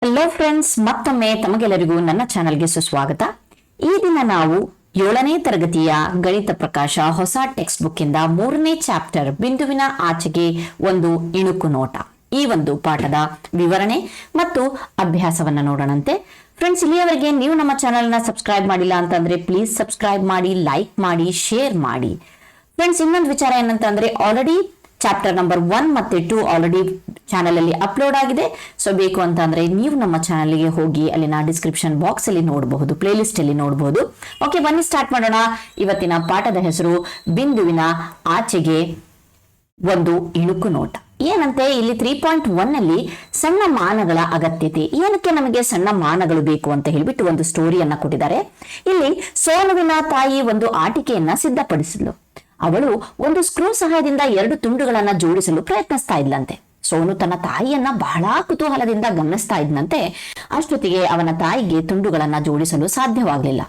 Hello friends, ಮತ್ತೊಮ್ಮೆ ತಮಗೆಲ್ಲರಿಗೂ ನನ್ನ ಚಾನೆಲ್ಗೆ ಸುಸ್ವಾಗತ. ಈ ದಿನ ನಾವು 7ನೇ ತರಗತಿಯ ಗಣಿತ ಪ್ರಕಾಶ ಹೊಸ ಟೆಕ್ಸ್ಟ್ ಬುಕ್ ಇಂದ 3ನೇ ಚಾಪ್ಟರ್ ಬಿಂದುವಿನ ಆಚೆಗೆ ಒಂದು ಇಣುಕು ನೋಟ ಈ ಒಂದು ಪಾಠದ ವಿವರಣೆ ಮತ್ತು ಅಭ್ಯಾಸವನ್ನ ನೋಡೋಣಂತೆ. ಫ್ರೆಂಡ್ಸ್, ಇಲ್ಲಿಯವರೆಗೆ ನೀವು ನಮ್ಮ ಚಾನೆಲ್ನ ಸಬ್ಸ್ಕ್ರೈಬ್ ಮಾಡಿಲ್ಲ ಅಂತಂದ್ರೆ ಪ್ಲೀಸ್ ಸಬ್ಸ್ಕ್ರೈಬ್ ಮಾಡಿ, ಲೈಕ್ ಮಾಡಿ, ಶೇರ್ ಮಾಡಿ. ಫ್ರೆಂಡ್ಸ್, ಇನ್ನೊಂದು ವಿಚಾರ ಏನಂತಂದ್ರೆ ಆಲ್ರೆಡಿ ಚಾಪ್ಟರ್ ನಂಬರ್ 1 ಮತ್ತೆ 2 ಆಲ್ರೆಡಿ ಚಾನೆಲ್ ಅಲ್ಲಿ ಅಪ್ಲೋಡ್ ಆಗಿದೆ. ಸೊ ಬೇಕು ಅಂತ ಅಂದ್ರೆ ನೀವು ನಮ್ಮ ಚಾನೆಲ್ಗೆ ಹೋಗಿ ಅಲ್ಲಿನ ಡಿಸ್ಕ್ರಿಪ್ಷನ್ ಬಾಕ್ಸ್ ಅಲ್ಲಿ ನೋಡಬಹುದು, ಪ್ಲೇ ಲಿಸ್ಟ್ ಅಲ್ಲಿ ನೋಡಬಹುದು. ಓಕೆ, ಬನ್ನಿ ಸ್ಟಾರ್ಟ್ ಮಾಡೋಣ. ಇವತ್ತಿನ ಪಾಠದ ಹೆಸರು ಬಿಂದುವಿನ ಆಚೆಗೆ ಒಂದು ಇಣುಕು ನೋಟ. ಏನಂತೆ ಇಲ್ಲಿ 3.1 ಅಲ್ಲಿ ಸಣ್ಣ ಮಾನಗಳ ಅಗತ್ಯತೆ, ಏನಕ್ಕೆ ನಮಗೆ ಸಣ್ಣ ಮಾನಗಳು ಬೇಕು ಅಂತ ಹೇಳ್ಬಿಟ್ಟು ಒಂದು ಸ್ಟೋರಿಯನ್ನ ಕೊಟ್ಟಿದ್ದಾರೆ. ಇಲ್ಲಿ ಸೋನುವಿನ ತಾಯಿ ಒಂದು ಆಟಿಕೆಯನ್ನ ಸಿದ್ಧಪಡಿಸಿದ್ಲು. ಅವಳು ಒಂದು ಸ್ಕ್ರೂ ಸಹಾಯದಿಂದ 2 ತುಂಡುಗಳನ್ನ ಜೋಡಿಸಲು ಪ್ರಯತ್ನಿಸ್ತಾ ಇದ್ಲಂತೆ. ಸೋನು ತನ್ನ ತಾಯಿಯನ್ನ ಬಹಳ ಕುತೂಹಲದಿಂದ ಗಮನಿಸ್ತಾ ಇದ್ನಂತೆ. ಅಷ್ಟೊತ್ತಿಗೆ ಅವನ ತಾಯಿಗೆ ತುಂಡುಗಳನ್ನ ಜೋಡಿಸಲು ಸಾಧ್ಯವಾಗಲಿಲ್ಲ.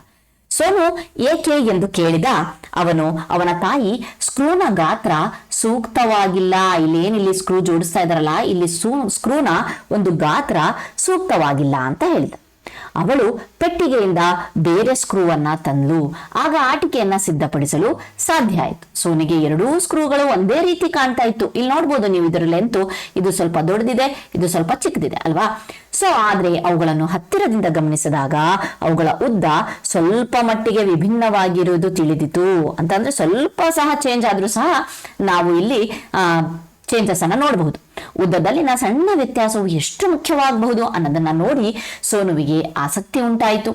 ಸೋನು ಏಕೆ ಎಂದು ಕೇಳಿದ ಅವನ ತಾಯಿ ಸ್ಕ್ರೂನ ಗಾತ್ರ ಸೂಕ್ತವಾಗಿಲ್ಲ, ಇಲ್ಲಿ ಸ್ಕ್ರೂ ಜೋಡಿಸ್ತಾ ಇದಾರಲ್ಲ, ಇಲ್ಲಿ ಸ್ಕ್ರೂನ ಒಂದು ಗಾತ್ರ ಸೂಕ್ತವಾಗಿಲ್ಲ ಅಂತ ಹೇಳಿದ. ಅವಳು ಪೆಟ್ಟಿಗೆಯಿಂದ ಬೇರೆ ಸ್ಕ್ರೂವನ್ನ ತಂದ್ಲು. ಆಗ ಆಟಿಕೆಯನ್ನ ಸಿದ್ಧಪಡಿಸಲು ಸಾಧ್ಯ ಆಯ್ತು. ಸೋನಿಗೆ 2 ಸ್ಕ್ರೂಗಳು ಒಂದೇ ರೀತಿ ಕಾಣ್ತಾ ಇತ್ತು. ಇಲ್ಲಿ ನೋಡ್ಬೋದು ನೀವು, ಇದರ ಲೆಂತ್ ಇದು ಸ್ವಲ್ಪ ದೊಡ್ಡದಿದೆ, ಇದು ಸ್ವಲ್ಪ ಚಿಕ್ಕದಿದೆ ಅಲ್ವಾ. ಸೊ ಆದ್ರೆ ಅವುಗಳನ್ನು ಹತ್ತಿರದಿಂದ ಗಮನಿಸಿದಾಗ ಅವುಗಳ ಉದ್ದ ಸ್ವಲ್ಪ ಮಟ್ಟಿಗೆ ವಿಭಿನ್ನವಾಗಿರುವುದು ತಿಳಿದಿತು. ಅಂತಂದ್ರೆ ಸ್ವಲ್ಪ ಸಹ ಚೇಂಜ್ ಆದ್ರೂ ಸಹ ನಾವು ಇಲ್ಲಿ ಚೇಂಜಸ್ ಅನ್ನ ನೋಡಬಹುದು. ಉದ್ದದಲ್ಲಿನ ಸಣ್ಣ ವ್ಯತ್ಯಾಸವು ಎಷ್ಟು ಮುಖ್ಯವಾಗಬಹುದು ಅನ್ನೋದನ್ನ ನೋಡಿ ಸೋನುವಿಗೆ ಆಸಕ್ತಿ ಉಂಟಾಯಿತು.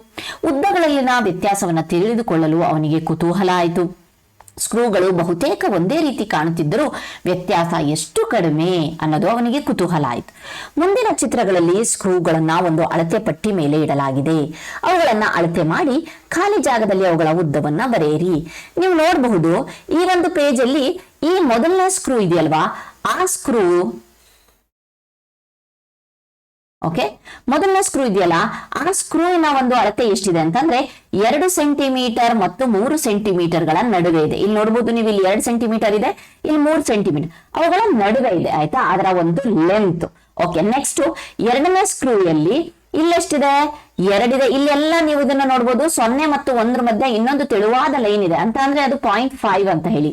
ಉದ್ದಗಳಲ್ಲಿನ ವ್ಯತ್ಯಾಸವನ್ನ ತಿಳಿದುಕೊಳ್ಳಲು ಅವನಿಗೆ ಕುತೂಹಲ ಆಯಿತು. ಸ್ಕ್ರೂಗಳು ಬಹುತೇಕ ಒಂದೇ ರೀತಿ ಕಾಣುತ್ತಿದ್ದರೂ ವ್ಯತ್ಯಾಸ ಎಷ್ಟು ಕಡಿಮೆ ಅನ್ನೋದು ಅವನಿಗೆ ಕುತೂಹಲ ಆಯಿತು. ಮುಂದಿನ ಚಿತ್ರಗಳಲ್ಲಿ ಸ್ಕ್ರೂಗಳನ್ನ ಒಂದು ಅಳತೆ ಪಟ್ಟಿ ಮೇಲೆ ಇಡಲಾಗಿದೆ. ಅವುಗಳನ್ನ ಅಳತೆ ಮಾಡಿ ಖಾಲಿ ಜಾಗದಲ್ಲಿ ಅವುಗಳ ಉದ್ದವನ್ನ ಬರೆಯಿರಿ. ನೀವು ನೋಡಬಹುದು ಈ ಒಂದು ಪೇಜ್ ಅಲ್ಲಿ ಈ ಮೊದಲನೇ ಸ್ಕ್ರೂ ಇದೆಯಲ್ವಾ, ಆ ಸ್ಕ್ರೂ ಮೊದಲನೇ ಸ್ಕ್ರೂ ಇದೆಯಲ್ಲ, ಆ ಸ್ಕ್ರೂವಿನ ಒಂದು ಅಳತೆ ಎಷ್ಟಿದೆ ಅಂತಂದ್ರೆ 2 ಸೆಂಟಿಮೀಟರ್ ಮತ್ತು 3 ಸೆಂಟಿಮೀಟರ್ಗಳ ನಡುವೆ ಇದೆ. ಇಲ್ಲಿ ನೋಡಬಹುದು ನೀವು, ಇಲ್ಲಿ 2 ಸೆಂಟಿಮೀಟರ್ ಇದೆ, ಇಲ್ಲಿ 3 ಸೆಂಟಿಮೀಟರ್ ಅವುಗಳ ನಡುವೆ ಇದೆ. ಆಯ್ತಾ, ಅದರ ಒಂದು ಲೆಂತ್. ಓಕೆ, ನೆಕ್ಸ್ಟ್ 2ನೇ ಸ್ಕ್ರೂಯಲ್ಲಿ ಇಲ್ಲೆಷ್ಟಿದೆ, 2 ಇದೆ. ಇಲ್ಲೆಲ್ಲ ನೀವು ಇದನ್ನ ನೋಡಬಹುದು, 0 ಮತ್ತು 1 ಮಧ್ಯೆ ಇನ್ನೊಂದು ತೆಳುವಾದ ಲೈನ್ ಇದೆ ಅಂತ ಅಂದ್ರೆ ಅದು 0.5 ಅಂತ ಹೇಳಿ,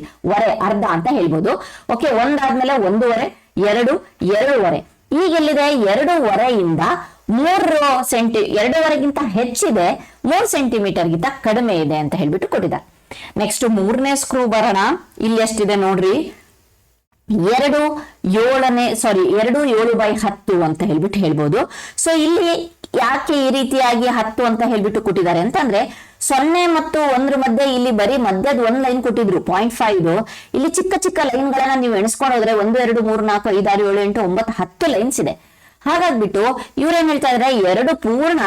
ಅರ್ಧ ಅಂತ ಹೇಳ್ಬೋದು. ಓಕೆ, 1 ಆದ್ಮೇಲೆ 1.5, 2, 2.5. ಈಗ ಎಲ್ಲಿದೆ, 2.5ಯಿಂದ 2.5ಗಿಂತ ಹೆಚ್ಚಿದೆ, 3 ಸೆಂಟಿಮೀಟರ್ ಗಿಂತ ಕಡಿಮೆ ಇದೆ ಅಂತ ಹೇಳ್ಬಿಟ್ಟು ಕೊಟ್ಟಿದ್ದಾರೆ. ನೆಕ್ಸ್ಟ್ 3ನೇ ಸ್ಕ್ರೂ ಬರೋಣ. ಇಲ್ಲಿ ಎಷ್ಟಿದೆ ನೋಡ್ರಿ, 2 7/10 ಅಂತ ಹೇಳ್ಬಿಟ್ಟು ಹೇಳ್ಬೋದು. ಸೊ ಇಲ್ಲಿ ಯಾಕೆ ಈ ರೀತಿಯಾಗಿ 10 ಅಂತ ಹೇಳ್ಬಿಟ್ಟು ಕೊಟ್ಟಿದ್ದಾರೆ ಅಂತಂದ್ರೆ 0 ಮತ್ತು 1 ಮಧ್ಯೆ ಇಲ್ಲಿ ಬರೀ ಮಧ್ಯದ ಒಂದು ಲೈನ್ ಕೊಟ್ಟಿದ್ರು 0.5. ಇಲ್ಲಿ ಚಿಕ್ಕ ಚಿಕ್ಕ ಲೈನ್ ಗಳನ್ನ ನೀವು ಎಣಿಸ್ಕೊಂಡು ಹೋದ್ರೆ 1 2 3 4 5 6 7 8 9 10 ಲೈನ್ಸ್ ಇದೆ. ಹಾಗಾಗ್ಬಿಟ್ಟು ಇವ್ರೇನ್ ಹೇಳ್ತಾ ಇದ್ರೆ 2 ಪೂರ್ಣ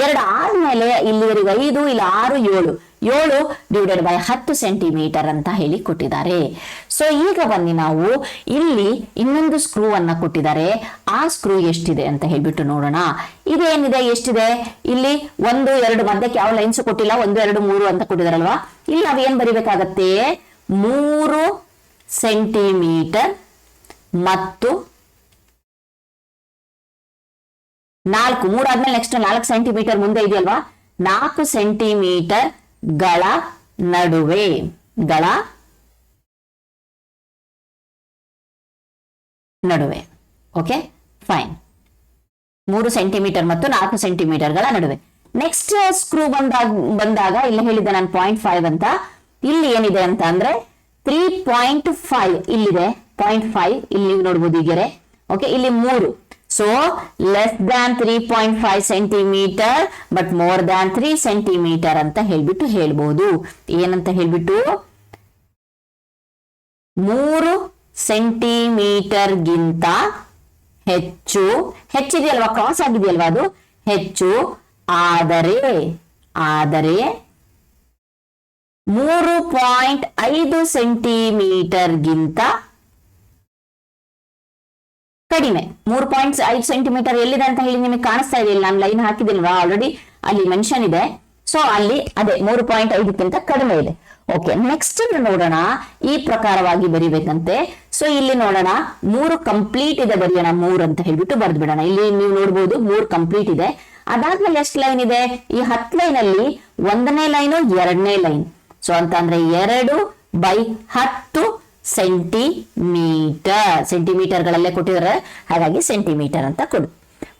2 ಆದ್ಮೇಲೆ ಇಲ್ಲಿವರೆಗೆ 5, ಇಲ್ಲಿ 6, 7 7/10 ಸೆಂಟಿಮೀಟರ್ ಅಂತ ಹೇಳಿ ಕೊಟ್ಟಿದ್ದಾರೆ. ಸೊ ಈಗ ಬನ್ನಿ ನಾವು ಇಲ್ಲಿ ಇನ್ನೊಂದು ಸ್ಕ್ರೂ ಅನ್ನ ಕೊಟ್ಟಿದ್ದಾರೆ. ಆ ಸ್ಕ್ರೂ ಎಷ್ಟಿದೆ ಅಂತ ಹೇಳ್ಬಿಟ್ಟು ನೋಡೋಣ. ಇದೇನಿದೆ, ಎಷ್ಟಿದೆ, ಇಲ್ಲಿ 1 2 ಮಧ್ಯಕ್ಕೆ ಯಾವ ಲೈನ್ಸ್ ಕೊಟ್ಟಿಲ್ಲ, 1 2 3 ಅಂತ ಕೊಟ್ಟಿದಾರಲ್ವಾ. ಇಲ್ಲಿ ನಾವ್ ಏನ್ ಬರಿಬೇಕಾಗತ್ತೆ, 3 ಸೆಂಟಿಮೀಟರ್ ಮತ್ತು 4, 3 ಆದ್ಮೇಲೆ ನೆಕ್ಸ್ಟ್ 4 ಸೆಂಟಿಮೀಟರ್ ಮುಂದೆ ಇದೆಯಲ್ವಾ, 4 ಸೆಂಟಿಮೀಟರ್ ಗಳ ನಡುವೆ. Okay, fine. 3 ಸೆಂಟಿಮೀಟರ್ ಮತ್ತು 4 ಸೆಂಟಿಮೀಟರ್ಗಳ ನಡುವೆ. ನೆಕ್ಸ್ಟ್ ಸ್ಕ್ರೂ ಬಂದಾಗ ಇಲ್ಲಿ ಹೇಳಿದ್ದೆ ನಾನು 0.5 ಅಂತ. ಇಲ್ಲಿ ಏನಿದೆ ಅಂತ ಅಂದ್ರೆ 3.5 ಇಲ್ಲಿದೆ, 0.5 ಇಲ್ಲಿ ನೀವು ನೋಡ್ಬೋದು ಈಗೆರೆ. ಓಕೆ, ಇಲ್ಲಿ 3. So less than 3.5 centimetre but more than 3 centimetre ಅಂತ ಹೇಳ್ಬಿಟ್ಟು ಹೇಳ್ಬಹುದು. ಏನಂತ ಹೇಳ್ಬಿಟ್ಟು 3 ಸೆಂಟಿಮೀಟರ್ ಗಿಂತ ಹೆಚ್ಚಿದೆಯಲ್ವಾ, ಕ್ರಾಸ್ ಆಗಿದೆಯಲ್ವಾ, ಅದು ಹೆಚ್ಚು ಆದರೆ 3.5 ಸೆಂಟಿಮೀಟರ್ ಗಿಂತ ಕಡಿಮೆ. 3.5 ಸೆಂಟಿಮೀಟರ್ ಎಲ್ಲಿದೆ ಅಂತ ಹೇಳಿ ನಿಮಗೆ ಕಾಣಿಸ್ತಾ ಇದೆ, ನಾನು ಲೈನ್ ಹಾಕಿದಿಲ್ವಾ ಆಲ್ರೆಡಿ, ಅಲ್ಲಿ ಮೆನ್ಷನ್ ಇದೆ. ಸೊ ಅಲ್ಲಿ ಅದೇ 3.5ಕ್ಕಿಂತ ಕಡಿಮೆ ಇದೆ. ಓಕೆ, ನೆಕ್ಸ್ಟ್ ನೋಡೋಣ ಈ ಪ್ರಕಾರವಾಗಿ ಬರಿಬೇಕಂತೆ. ಸೊ ಇಲ್ಲಿ ನೋಡೋಣ 3 ಕಂಪ್ಲೀಟ್ ಇದೆ, ಬರೆಯೋಣ 3 ಅಂತ ಹೇಳ್ಬಿಟ್ಟು ಬರ್ದು ಬಿಡೋಣ. ಇಲ್ಲಿ ನೀವು ನೋಡ್ಬೋದು 3 ಕಂಪ್ಲೀಟ್ ಇದೆ. ಅದಾದ್ಮೇಲೆ ಎಷ್ಟು ಲೈನ್ ಇದೆ? ಈ 10 ಲೈನ್ ಅಲ್ಲಿ 1ನೇ ಲೈನು 2ನೇ ಲೈನ್. ಸೊ ಅಂತ ಅಂದ್ರೆ 2/10 ಸೆಂಟಿಮೀಟರ್. ಸೆಂಟಿಮೀಟರ್ಗಳಲ್ಲೇ ಕೊಟ್ಟಿದ್ದಾರೆ, ಹಾಗಾಗಿ ಸೆಂಟಿಮೀಟರ್ ಅಂತ ಕೊಡು.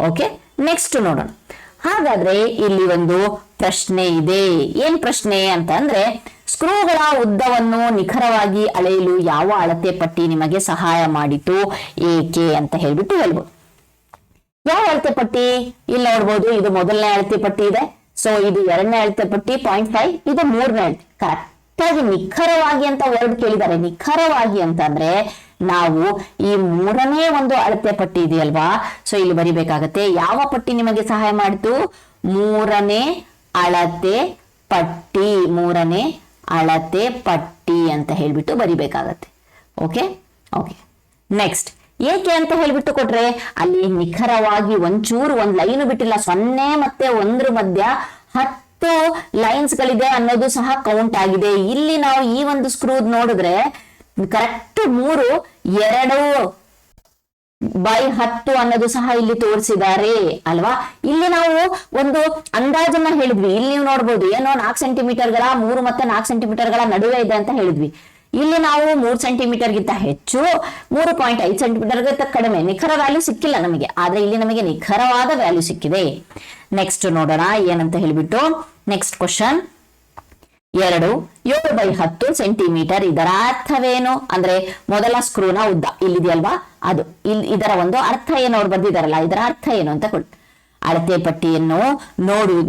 ಓಕೆ, ನೆಕ್ಸ್ಟ್ ನೋಡೋಣ. ಹಾಗಾದ್ರೆ ಇಲ್ಲಿ ಒಂದು ಪ್ರಶ್ನೆ ಇದೆ. ಏನ್ ಪ್ರಶ್ನೆ ಅಂತ ಅಂದ್ರೆ, ಸ್ಕ್ರೂಗಳ ಉದ್ದವನ್ನು ನಿಖರವಾಗಿ ಅಳೆಯಲು ಯಾವ ಅಳತೆ ಪಟ್ಟಿ ನಿಮಗೆ ಸಹಾಯ ಮಾಡಿತು, ಏಕೆ ಅಂತ ಹೇಳ್ಬಿಟ್ಟು ಹೇಳ್ಬೋದು. ಯಾವ ಅಳತೆ ಪಟ್ಟಿ? ಇಲ್ಲಿ ನೋಡ್ಬೋದು, ಇದು ಮೊದಲನೇ ಅಳತೆ ಪಟ್ಟಿ ಇದೆ. ಸೊ ಇದು 2ನೇ ಅಳತೆ ಪಟ್ಟಿ 0.5, ಇದು 3ನೇ ಅಳತೆ. ಕರೆಕ್ಟ್ ಆಗಿ ನಿಖರವಾಗಿ ಅಂತ ವರ್ಡ್ ಕೇಳಿದ್ದಾರೆ. ನಿಖರವಾಗಿ ಅಂತಂದ್ರೆ ನಾವು ಈ 3ನೇ ಒಂದು ಅಳತೆ ಪಟ್ಟಿ ಇದೆಯಲ್ವಾ, ಸೊ ಇಲ್ಲಿ ಬರಿಬೇಕಾಗತ್ತೆ. ಯಾವ ಪಟ್ಟಿ ನಿಮಗೆ ಸಹಾಯ ಮಾಡಿತು? 3ನೇ ಅಳತೆ ಪಟ್ಟಿ. 3ನೇ ಅಳತೆ ಪಟ್ಟಿ ಅಂತ ಹೇಳ್ಬಿಟ್ಟು ಬರಿಬೇಕಾಗತ್ತೆ. ಓಕೆ ಓಕೆ, ನೆಕ್ಸ್ಟ್ ಏಕೆ ಅಂತ ಹೇಳ್ಬಿಟ್ಟು ಕೊಟ್ರೆ, ಅಲ್ಲಿ ನಿಖರವಾಗಿ ಒಂಚೂರು ಒಂದ್ ಲೈನ್ ಬಿಟ್ಟಿಲ್ಲ. 0 ಮತ್ತೆ 1 ಮಧ್ಯ 10 ಲೈನ್ಸ್ ಗಳಿದೆ ಅನ್ನೋದು ಸಹ ಕೌಂಟ್ ಆಗಿದೆ. ಇಲ್ಲಿ ನಾವು ಈ ಒಂದು ಸ್ಕ್ರೂ ನೋಡಿದ್ರೆ ಕರೆಕ್ಟ್ 2/10 ಅನ್ನೋದು ಸಹ ಇಲ್ಲಿ ತೋರಿಸಿದ್ದಾರೆ ಅಲ್ವಾ. ಇಲ್ಲಿ ನಾವು ಒಂದು ಅಂದಾಜನ್ನ ಹೇಳಿದ್ವಿ. ಇಲ್ಲಿ ನೀವು ನೋಡ್ಬೋದು, ಏನೋ 4 ಸೆಂಟಿಮೀಟರ್ಗಳ 3 ಮತ್ತೆ 4 ಸೆಂಟಿಮೀಟರ್ಗಳ ನಡುವೆ ಇದೆ ಅಂತ ಹೇಳಿದ್ವಿ. ಇಲ್ಲಿ ನಾವು 3 ಸೆಂಟಿಮೀಟರ್ ಗಿಂತ ಹೆಚ್ಚು, 3.5 ಸೆಂಟಿಮೀಟರ್ ಗಿಂತ ಕಡಿಮೆ ನಿಖರ ವ್ಯಾಲ್ಯೂ ಸಿಕ್ಕಿಲ್ಲ ನಮಗೆ. ಆದ್ರೆ ಇಲ್ಲಿ ನಮಗೆ ನಿಖರವಾದ ವ್ಯಾಲ್ಯೂ ಸಿಕ್ಕಿದೆ. ನೆಕ್ಸ್ಟ್ ನೋಡೋಣ ಏನಂತ ಹೇಳ್ಬಿಟ್ಟು. Next question 7/10 centimetre. ಇದರ ಅರ್ಥವೇನು ಅಂದ್ರೆ, ಮೊದಲ ಸ್ಕ್ರೂನ ಉದ್ದ ಇಲ್ಲಿದೆಯಲ್ವಾ, ಅದು ಇದರ ಒಂದು ಅರ್ಥ ಏನು ಅವ್ರು ಬರ್ದಿದಾರಲ್ಲ, ಇದರ ಅರ್ಥ ಏನು ಅಂತ ಕೊಟ್ಟು. ಅಳತೆ ಪಟ್ಟಿಯನ್ನು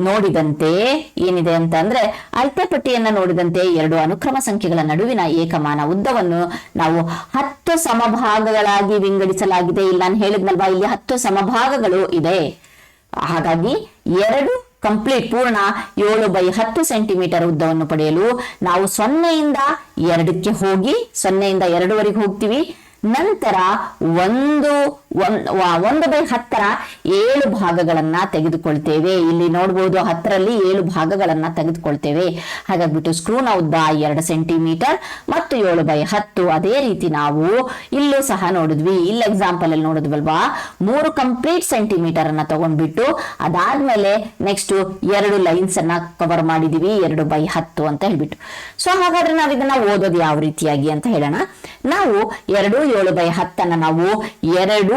ನೋಡಿದಂತೆ ಏನಿದೆ ಅಂತ ಅಂದ್ರೆ, ಅಳತೆ ಪಟ್ಟಿಯನ್ನ ನೋಡಿದಂತೆ 2 ಅನುಕ್ರಮ ಸಂಖ್ಯೆಗಳ ನಡುವಿನ ಏಕಮಾನ ಉದ್ದವನ್ನು ನಾವು 10 ಸಮಭಾಗಗಳಾಗಿ ವಿಂಗಡಿಸಲಾಗಿದೆ. ಇಲ್ಲಿ ನಾನು ಹೇಳಿದ್ನಲ್ವಾ, ಇಲ್ಲಿ 10 ಸಮಭಾಗಗಳು ಇದೆ. ಹಾಗಾಗಿ 2 ಕಂಪ್ಲೀಟ್ ಪೂರ್ಣ 7/10 ಸೆಂಟಿಮೀಟರ್ ಉದ್ದವನ್ನು ಪಡೆಯಲು ನಾವು 0ಯಿಂದ 2ಕ್ಕೆ ಹೋಗಿ 0ಯಿಂದ 2ವರೆಗೆ ಹೋಗ್ತೀವಿ. ನಂತರ 1/10ರ 7 ಭಾಗಗಳನ್ನ ತೆಗೆದುಕೊಳ್ತೇವೆ. ಇಲ್ಲಿ ನೋಡಬಹುದು 10ರಲ್ಲಿ 7 ಭಾಗಗಳನ್ನ ತೆಗೆದುಕೊಳ್ತೇವೆ. ಹಾಗಾಗ್ಬಿಟ್ಟು ಸ್ಕ್ರೂನ ಉದ್ದ 2 ಸೆಂಟಿಮೀಟರ್ ಮತ್ತು 7/10. ಅದೇ ರೀತಿ ನಾವು ಇಲ್ಲೂ ಸಹ ನೋಡಿದ್ವಿ. ಇಲ್ಲಿ ಎಕ್ಸಾಂಪಲ್ ಅಲ್ಲಿ ನೋಡಿದ್ವಲ್ವಾ, 3 ಕಂಪ್ಲೀಟ್ ಸೆಂಟಿಮೀಟರ್ ಅನ್ನ ತಗೊಂಡ್ಬಿಟ್ಟು ಅದಾದ್ಮೇಲೆ ನೆಕ್ಸ್ಟ್ 2 ಲೈನ್ಸ್ ಅನ್ನ ಕವರ್ ಮಾಡಿದೀವಿ 2/10 ಅಂತ ಹೇಳ್ಬಿಟ್ಟು. ಸೊ ಹಾಗಾದ್ರೆ ನಾವು ಇದನ್ನ ಓದೋದು ಯಾವ ರೀತಿಯಾಗಿ ಅಂತ ಹೇಳೋಣ. ನಾವು 7/10 ಅನ್ನ ನಾವು 2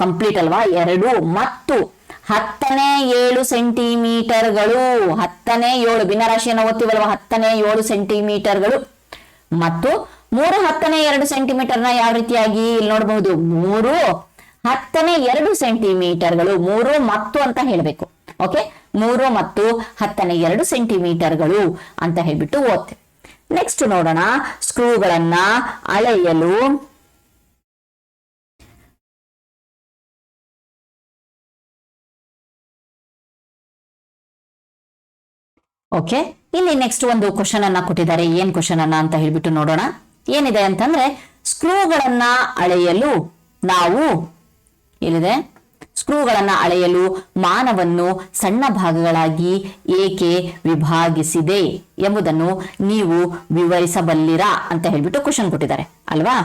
ಕಂಪ್ಲೀಟ್ ಅಲ್ವಾ, 2 ಮತ್ತು 10ನೇ 7 ಸೆಂಟಿಮೀಟರ್ಗಳು, 10ನೇ 7 ಭಿನ್ನರಾಶಿಯನ್ನು ಓದ್ತೀವಲ್ವಾ, 10ನೇ 7 ಸೆಂಟಿಮೀಟರ್ಗಳು ಮತ್ತು 3 10ನೇ 2 ಸೆಂಟಿಮೀಟರ್ನ ಯಾವ ರೀತಿಯಾಗಿ ಇಲ್ಲಿ ನೋಡಬಹುದು, 3 10ನೇ 2 ಸೆಂಟಿಮೀಟರ್ಗಳು, 3 ಮತ್ತು ಅಂತ ಹೇಳ್ಬೇಕು. ಓಕೆ, 3 ಮತ್ತು 10ನೇ 2 ಸೆಂಟಿಮೀಟರ್ಗಳು ಅಂತ ಹೇಳ್ಬಿಟ್ಟು ಓದ್ತೇವೆ. ನೆಕ್ಸ್ಟ್ ನೋಡೋಣ, ಸ್ಕ್ರೂಗಳನ್ನ ಅಳೆಯಲು ಓಕೆ, ಇಲ್ಲಿ ನೆಕ್ಸ್ಟ್ ಒಂದು ಕ್ವಶನ್ ಅನ್ನ ಕೊಟ್ಟಿದ್ದಾರೆ. ಏನ್ ಕ್ವಶನ್ ಅನ್ನ ಅಂತ ಹೇಳ್ಬಿಟ್ಟು ನೋಡೋಣ. ಏನಿದೆ ಅಂತಂದ್ರೆ, ಸ್ಕ್ರೂಗಳನ್ನ ಅಳೆಯಲು ನಾವು ಇಲ್ಲಿದೆ, ಸ್ಕ್ರೂಗಳನ್ನ ಅಳೆಯಲು ಮಾನವನ್ನು ಸಣ್ಣ ಭಾಗಗಳಾಗಿ ಏಕೆ ವಿಭಾಗಿಸಿದೆ ಎಂಬುದನ್ನು ನೀವು ವಿವರಿಸಬಲ್ಲಿರಾ ಅಂತ ಹೇಳ್ಬಿಟ್ಟು ಕ್ವಶನ್ ಕೊಟ್ಟಿದ್ದಾರೆ ಅಲ್ವಾ.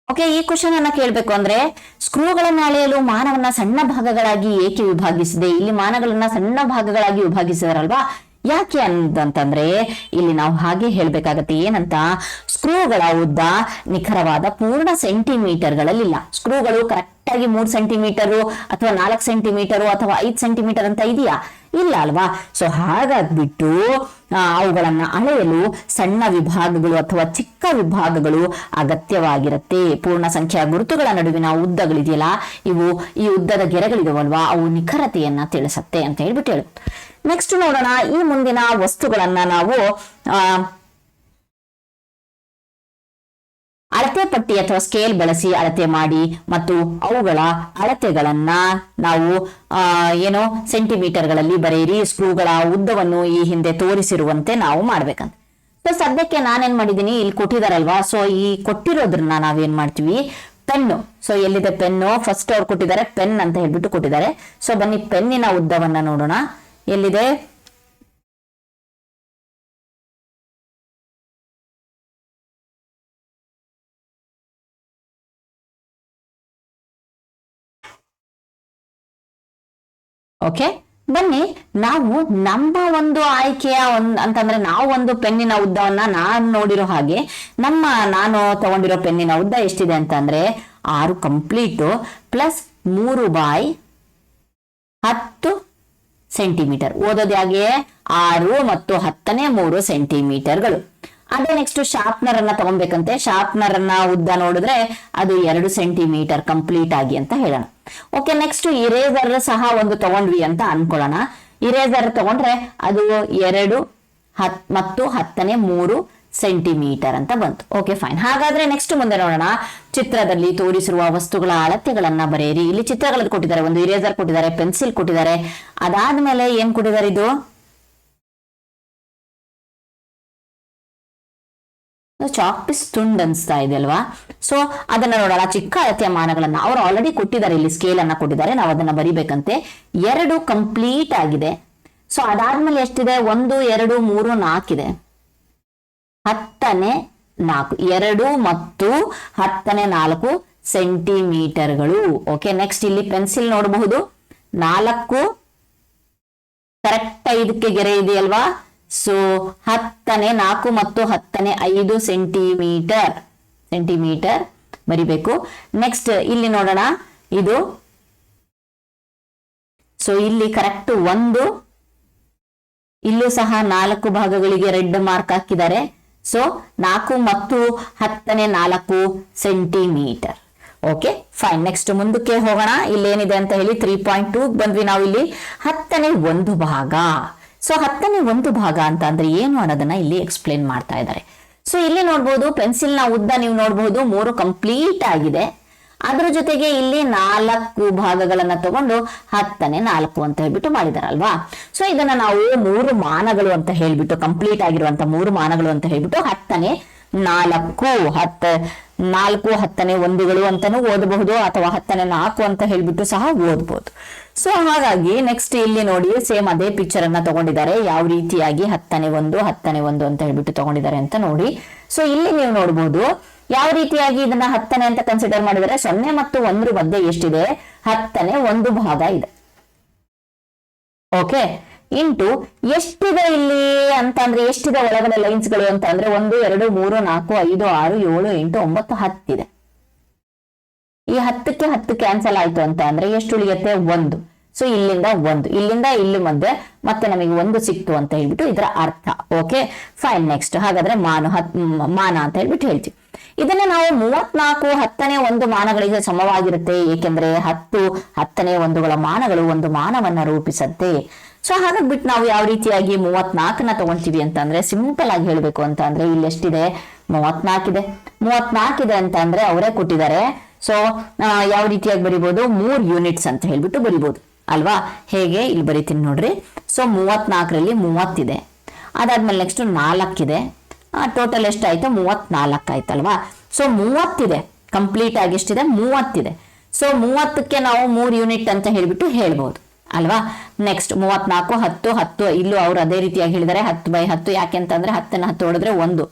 ಓಕೆ, ಈ ಕ್ವಶನ್ ಅನ್ನ ಕೇಳ್ಬೇಕು ಅಂದ್ರೆ, ಸ್ಕ್ರೂಗಳನ್ನ ಅಳೆಯಲು ಮಾನವನ್ನ ಸಣ್ಣ ಭಾಗಗಳಾಗಿ ಏಕೆ ವಿಭಾಗಿಸಿದೆ. ಇಲ್ಲಿ ಮಾನಗಳನ್ನ ಸಣ್ಣ ಭಾಗಗಳಾಗಿ ವಿಭಾಗಿಸಿದಾರಲ್ವಾ, ಯಾಕೆ ಅಂತಂದ್ರೆ ಇಲ್ಲಿ ನಾವು ಹಾಗೆ ಹೇಳ್ಬೇಕಾಗತ್ತೆ. ಏನಂತ, ಸ್ಕ್ರೂಗಳ ಉದ್ದ ನಿಖರವಾದ ಪೂರ್ಣ ಸೆಂಟಿಮೀಟರ್ಗಳಲ್ಲಿಲ್ಲ. ಸ್ಕ್ರೂಗಳು ಕರೆಕ್ಟ್ ಆಗಿ 3 ಸೆಂಟಿಮೀಟರು ಅಥವಾ 4 ಸೆಂಟಿಮೀಟರು ಅಥವಾ 5 ಸೆಂಟಿಮೀಟರ್ ಅಂತ ಇದೆಯಾ? ಇಲ್ಲ ಅಲ್ವಾ. ಸೊ ಹಾಗಾಗ್ಬಿಟ್ಟು ಅವುಗಳನ್ನ ಅಳೆಯಲು ಸಣ್ಣ ವಿಭಾಗಗಳು ಅಥವಾ ಚಿಕ್ಕ ವಿಭಾಗಗಳು ಅಗತ್ಯವಾಗಿರುತ್ತೆ. ಪೂರ್ಣ ಸಂಖ್ಯೆಯ ಗುರುತುಗಳ ನಡುವಿನ ಉದ್ದಗಳಿದೆಯಲ್ಲ, ಈ ಉದ್ದದ ಗೆರೆಗಳಿದಾವಲ್ವಾ, ಅವು ನಿಖರತೆಯನ್ನ ತಿಳಿಸತ್ತೆ ಅಂತ ಹೇಳ್ಬಿಟ್ಟು ಹೇಳುತ್ತೆ. ನೆಕ್ಸ್ಟ್ ನೋಡೋಣ, ಈ ಮುಂದಿನ ವಸ್ತುಗಳನ್ನ ನಾವು ಅಳತೆ ಪಟ್ಟಿ ಅಥವಾ ಸ್ಕೇಲ್ ಬಳಸಿ ಅಳತೆ ಮಾಡಿ ಮತ್ತು ಅವುಗಳ ಅಳತೆಗಳನ್ನ ನಾವು ಏನೋ ಸೆಂಟಿಮೀಟರ್ಗಳಲ್ಲಿ ಬರೆಯಿರಿ. ಸ್ಕ್ರೂಗಳ ಉದ್ದವನ್ನು ಈ ಹಿಂದೆ ತೋರಿಸಿರುವಂತೆ ನಾವು ಮಾಡ್ಬೇಕಂತ. ಸೊ ಸದ್ಯಕ್ಕೆ ನಾನೇನ್ ಮಾಡಿದೀನಿ, ಇಲ್ಲಿ ಕೊಟ್ಟಿದಾರಲ್ವಾ, ಸೊ ಈ ಕೊಟ್ಟಿರೋದ್ರನ್ನ ನಾವೇನ್ ಮಾಡ್ತೀವಿ, ಪೆನ್ನು. ಸೊ ಎಲ್ಲಿದೆ ಪೆನ್ನು? ಫಸ್ಟ್ ಅವ್ರು ಕೊಟ್ಟಿದ್ದಾರೆ ಪೆನ್ ಅಂತ ಹೇಳ್ಬಿಟ್ಟು ಕೊಟ್ಟಿದ್ದಾರೆ. ಸೊ ಬನ್ನಿ ಪೆನ್ನಿನ ಉದ್ದವನ್ನ ನೋಡೋಣ. ಎಲ್ಲಿದೆ? ಓಕೆ, ಬನ್ನಿ ನಾವು ನಮ್ಮ ಒಂದು ಆಯ್ಕೆಯ ಅಂತಂದ್ರೆ ನಾವು ಒಂದು ಪೆನ್ನಿನ ಉದ್ದವನ್ನ ನಾನು ನೋಡಿರೋ ಹಾಗೆ ನಾನು ತಗೊಂಡಿರೋ ಪೆನ್ನಿನ ಉದ್ದ ಎಷ್ಟಿದೆ ಅಂತಂದ್ರೆ 6 ಕಂಪ್ಲೀಟು ಪ್ಲಸ್ 3/10 ಸೆಂಟಿಮೀಟರ್. ಓದೋದು ಹಾಗೆ 6 ಮತ್ತು 10ನೇ 3 ಸೆಂಟಿಮೀಟರ್ಗಳು. ಅದೇ ನೆಕ್ಸ್ಟ್ ಶಾರ್ಪ್ನರ್ ಅನ್ನ ತಗೊಬೇಕಂತೆ. ಶಾರ್ಪ್ನರ್ ಅನ್ನ ಉದ್ದ ನೋಡಿದ್ರೆ ಅದು 2 ಸೆಂಟಿಮೀಟರ್ ಕಂಪ್ಲೀಟ್ ಆಗಿ ಅಂತ ಹೇಳೋಣ. ಓಕೆ, ನೆಕ್ಸ್ಟ್ ಇರೇಸರ್ ಸಹ ಒಂದು ತಗೊಂಡ್ವಿ ಅಂತ ಅನ್ಕೊಳ್ಳೋಣ. ಇರೇಸರ್ ತಗೊಂಡ್ರೆ ಅದು 2 ಮತ್ತು 10ನೇ 3 ಸೆಂಟಿಮೀಟರ್ ಅಂತ ಬಂತು. Okay fine. ಹಾಗಾದ್ರೆ ನೆಕ್ಸ್ಟ್ ಮುಂದೆ ನೋಡೋಣ. ಚಿತ್ರದಲ್ಲಿ ತೋರಿಸಿರುವ ವಸ್ತುಗಳ ಅಳತೆಗಳನ್ನ ಬರೆಯಿರಿ. ಇಲ್ಲಿ ಚಿತ್ರಗಳಲ್ಲಿ ಕೊಟ್ಟಿದ್ದಾರೆ, ಒಂದು ಇರೇಸರ್ ಕೊಟ್ಟಿದ್ದಾರೆ, ಪೆನ್ಸಿಲ್ ಕೊಟ್ಟಿದ್ದಾರೆ. ಅದಾದ್ಮೇಲೆ ಏನ್ ಕೊಟ್ಟಿದ್ದಾರೆ? ಇದು ಚಾಕ್ ಪೀಸ್ ತುಂಡ್ ಅನ್ಸ್ತಾ ಇದೆ ಅಲ್ವಾ? ಸೊ ಅದನ್ನ ನೋಡೋಣ. ಚಿಕ್ಕ ಅಳತೆಯ ಮಾನಗಳನ್ನ ಅವ್ರು ಆಲ್ರೆಡಿ ಕೊಟ್ಟಿದ್ದಾರೆ, ಇಲ್ಲಿ ಸ್ಕೇಲ್ ಅನ್ನ ಕೊಟ್ಟಿದ್ದಾರೆ, ನಾವು ಅದನ್ನ ಬರಿಬೇಕಂತೆ. 2 ಕಂಪ್ಲೀಟ್ ಆಗಿದೆ. ಸೊ ಅದಾದ್ಮೇಲೆ ಎಷ್ಟಿದೆ? 1 2 3 4 ಇದೆ. 10ನೇ 4, 2 ಮತ್ತು 10ನೇ 4 ಸೆಂಟಿಮೀಟರ್ಗಳು. ಓಕೆ, ನೆಕ್ಸ್ಟ್ ಇಲ್ಲಿ ಪೆನ್ಸಿಲ್ ನೋಡಬಹುದು. 4 ಕರೆಕ್ಟ್ 5ಕ್ಕೆ ಗೆರೆ ಇದೆಯಲ್ವಾ? ಸೊ 10ನೇ 4 ಮತ್ತು 10ನೇ 5 ಸೆಂಟಿಮೀಟರ್ ಬರಿಬೇಕು. ನೆಕ್ಸ್ಟ್ ಇಲ್ಲಿ ನೋಡೋಣ. ಇದು ಸೊ ಇಲ್ಲಿ ಕರೆಕ್ಟ್ 1, ಇಲ್ಲೂ ಸಹ 4 ಭಾಗಗಳಿಗೆ ರೆಡ್ ಮಾರ್ಕ್ ಹಾಕಿದ್ದಾರೆ. ಸೊ 4 ಮತ್ತು 10ನೇ 4 ಸೆಂಟಿಮೀಟರ್. Okay fine. ನೆಕ್ಸ್ಟ್ ಮುಂದಕ್ಕೆ ಹೋಗೋಣ. ಇಲ್ಲೇನಿದೆ ಅಂತ ಹೇಳಿ 3.2 ಬಂದ್ವಿ ನಾವು. ಇಲ್ಲಿ 10ನೇ 1 ಭಾಗ. ಸೊ 10ನೇ 1 ಭಾಗ ಅಂತ ಅಂದ್ರೆ ಏನು ಅನ್ನೋದನ್ನ ಇಲ್ಲಿ ಎಕ್ಸ್ಪ್ಲೇನ್ ಮಾಡ್ತಾ ಇದ್ದಾರೆ. ಸೊ ಇಲ್ಲಿ ನೋಡ್ಬೋದು ಪೆನ್ಸಿಲ್ ನ ಉದ್ದ ನೀವು ನೋಡಬಹುದು 3 ಕಂಪ್ಲೀಟ್ ಆಗಿದೆ. ಅದ್ರ ಜೊತೆಗೆ ಇಲ್ಲಿ 4 ಭಾಗಗಳನ್ನ ತಗೊಂಡು 10ನೇ 4 ಅಂತ ಹೇಳ್ಬಿಟ್ಟು ಮಾಡಿದಾರಲ್ವಾ? ಸೊ ಇದನ್ನ ನಾವು 3 ಮಾನಗಳು ಅಂತ ಹೇಳ್ಬಿಟ್ಟು, ಕಂಪ್ಲೀಟ್ ಆಗಿರುವಂತ 3 ಮಾನಗಳು ಅಂತ ಹೇಳ್ಬಿಟ್ಟು 10ನೇ 4 10ನೇ 1ಗಳು ಅಂತಾನು ಓದಬಹುದು, ಅಥವಾ 10ನೇ 4 ಅಂತ ಹೇಳ್ಬಿಟ್ಟು ಸಹ ಓದಬಹುದು. ಸೊ ಹಾಗಾಗಿ ನೆಕ್ಸ್ಟ್ ಇಲ್ಲಿ ನೋಡಿ, ಸೇಮ್ ಅದೇ ಪಿಕ್ಚರ್ ಅನ್ನ ತಗೊಂಡಿದ್ದಾರೆ. ಯಾವ ರೀತಿಯಾಗಿ 10ನೇ 1 ಅಂತ ಹೇಳ್ಬಿಟ್ಟು ತಗೊಂಡಿದ್ದಾರೆ ಅಂತ ನೋಡಿ. ಸೊ ಇಲ್ಲಿ ನೀವು ನೋಡಬಹುದು ಯಾವ ರೀತಿಯಾಗಿ ಇದನ್ನ 10ನೇ ಅಂತ ಕನ್ಸಿಡರ್ ಮಾಡಿದರೆ 0 ಮತ್ತು 1 ಮಧ್ಯೆ ಎಷ್ಟಿದೆ? 10ನೇ 1 ಭಾಗ ಇದೆ. ಓಕೆ, ಇಂಟು ಎಷ್ಟಿದೆ ಇಲ್ಲಿ ಅಂತ ಅಂದ್ರೆ ಎಷ್ಟಿದೆ ಒಳಗಡೆ ಲೈನ್ಸ್ ಗಳು ಅಂತ ಅಂದ್ರೆ 1 2 3 4 5 6 7 8 9 10 ಇದೆ. ಈ 10ಕ್ಕೆ 10 ಕ್ಯಾನ್ಸಲ್ ಆಯ್ತು ಅಂತ ಅಂದ್ರೆ ಎಷ್ಟು ಉಳಿಯುತ್ತೆ? 1. ಸೊ ಇಲ್ಲಿಂದ 1, ಇಲ್ಲಿಂದ ಇಲ್ಲಿ ಮಧ್ಯೆ ಮತ್ತೆ ನಮಗೆ 1 ಸಿಕ್ತು ಅಂತ ಹೇಳ್ಬಿಟ್ಟು ಇದರ ಅರ್ಥ. Okay fine. ನೆಕ್ಸ್ಟ್ ಹಾಗಾದ್ರೆ ಮಾನ ಅಂತ ಹೇಳ್ಬಿಟ್ಟು ಹೇಳ್ತೀವಿ. ಇದನ್ನ ನಾವು 34 10ನೇ 1 ಮಾನಗಳಿಗೆ ಸಮವಾಗಿರುತ್ತೆ. ಏಕೆಂದ್ರೆ 10ನೇ 1ಗಳ ಮಾನಗಳು ಒಂದು ಮಾನವನ್ನ ರೂಪಿಸುತ್ತೆ. ಸೊ ಹಾಗಾಗ್ಬಿಟ್ಟು ನಾವು ಯಾವ ರೀತಿಯಾಗಿ 34ನ ತಗೊಂತೀವಿ ಅಂತ ಅಂದ್ರೆ, ಸಿಂಪಲ್ ಆಗಿ ಹೇಳ್ಬೇಕು ಅಂತ ಅಂದ್ರೆ ಇಲ್ಲಿ ಎಷ್ಟಿದೆ? 34 ಇದೆ. 34 ಇದೆ ಅಂತ ಅಂದ್ರೆ ಅವರೇ ಕೊಟ್ಟಿದ್ದಾರೆ. ಸೊ ಯಾವ ರೀತಿಯಾಗಿ ಬರಿಬಹುದು? 3 ಯೂನಿಟ್ಸ್ ಅಂತ ಹೇಳ್ಬಿಟ್ಟು ಬರಿಬಹುದು ಅಲ್ವಾ? ಹೇಗೆ? ಇಲ್ಲಿ ಬರಿತೀನಿ ನೋಡ್ರಿ. ಸೊ 34ರಲ್ಲಿ 30 ಇದೆ. ಅದಾದ್ಮೇಲೆ ನೆಕ್ಸ್ಟ್ 4 ಇದೆ. ಟೋಟಲ್ ಎಷ್ಟಾಯ್ತು? 34 ಆಯ್ತಲ್ವಾ? ಸೊ 30 ಇದೆ. ಕಂಪ್ಲೀಟ್ ಆಗಿ ಎಷ್ಟಿದೆ? 30 ಇದೆ. ಸೊ 30ಕ್ಕೆ ನಾವು 3 ಯೂನಿಟ್ ಅಂತ ಹೇಳ್ಬಿಟ್ಟು ಹೇಳ್ಬಹುದು ಅಲ್ವಾ? ನೆಕ್ಸ್ಟ್ 34 10 10 ಇಲ್ಲೂ ಅವ್ರು ಅದೇ ರೀತಿಯಾಗಿ ಹೇಳಿದ್ದಾರೆ 10/10. ಯಾಕೆ ಅಂತಂದ್ರೆ 10ನ 10 ಹೊಡೆದ್ರೆ 1,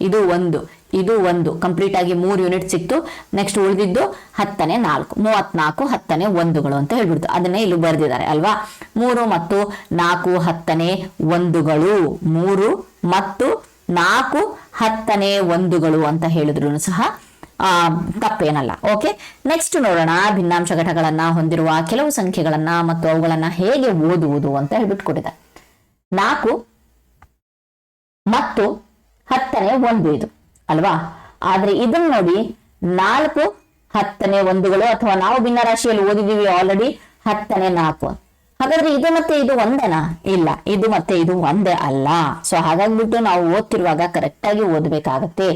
ಇದು 1, ಇದು 1, ಕಂಪ್ಲೀಟ್ ಆಗಿ 3 ಯೂನಿಟ್ ಸಿಕ್ತು. ನೆಕ್ಸ್ಟ್ ಉಳಿದಿದ್ದು 10ನೇ 4, 34 10ನೇ 1ಗಳು ಅಂತ ಹೇಳ್ಬಿಡ್ತು. ಅದನ್ನೇ ಇಲ್ಲಿ ಬರೆದಿದ್ದಾರೆ ಅಲ್ವಾ? 3 ಮತ್ತು 4 10ನೇ 1ಗಳು, 3 ಮತ್ತು 4 10ನೇ 1ಗಳು ಅಂತ ಹೇಳಿದ್ರು ಸಹ ತಪ್ಪೇನಲ್ಲ. ಓಕೆ, ನೆಕ್ಸ್ಟ್ ನೋಡೋಣ. ಭಿನ್ನಾಂಶ ಘಟಕಗಳನ್ನ ಹೊಂದಿರುವ ಕೆಲವು ಸಂಖ್ಯೆಗಳನ್ನ ಮತ್ತು ಅವುಗಳನ್ನ ಹೇಗೆ ಓದುವುದು ಅಂತ ಹೇಳ್ಬಿಟ್ಟು ಕೊಟ್ಟಿದ್ದಾರೆ. 4 ಮತ್ತು 10ನೇ 1 ಇದು ಅಲ್ವಾ? ಆದ್ರೆ ಇದನ್ನ ನೋಡಿ, 4 10ನೇ 1ಗಳು, ಅಥವಾ ನಾವು ಭಿನ್ನರಾಶಿಯಲ್ಲಿ ಓದಿದೀವಿ ಆಲ್ರೆಡಿ 10ನೇ 4. ಹಾಗಾದ್ರೆ ಇದು ಮತ್ತೆ ಇದು ಒಂದೇನಾ? ಇಲ್ಲ, ಇದು ಮತ್ತೆ ಇದು ಒಂದೇ ಅಲ್ಲ. ಸೊ ಹಾಗಾಗ್ಬಿಟ್ಟು ನಾವು ಓದ್ತಿರುವಾಗ ಕರೆಕ್ಟ್ ಆಗಿ ಓದ್ಬೇಕಾಗತ್ತೆ.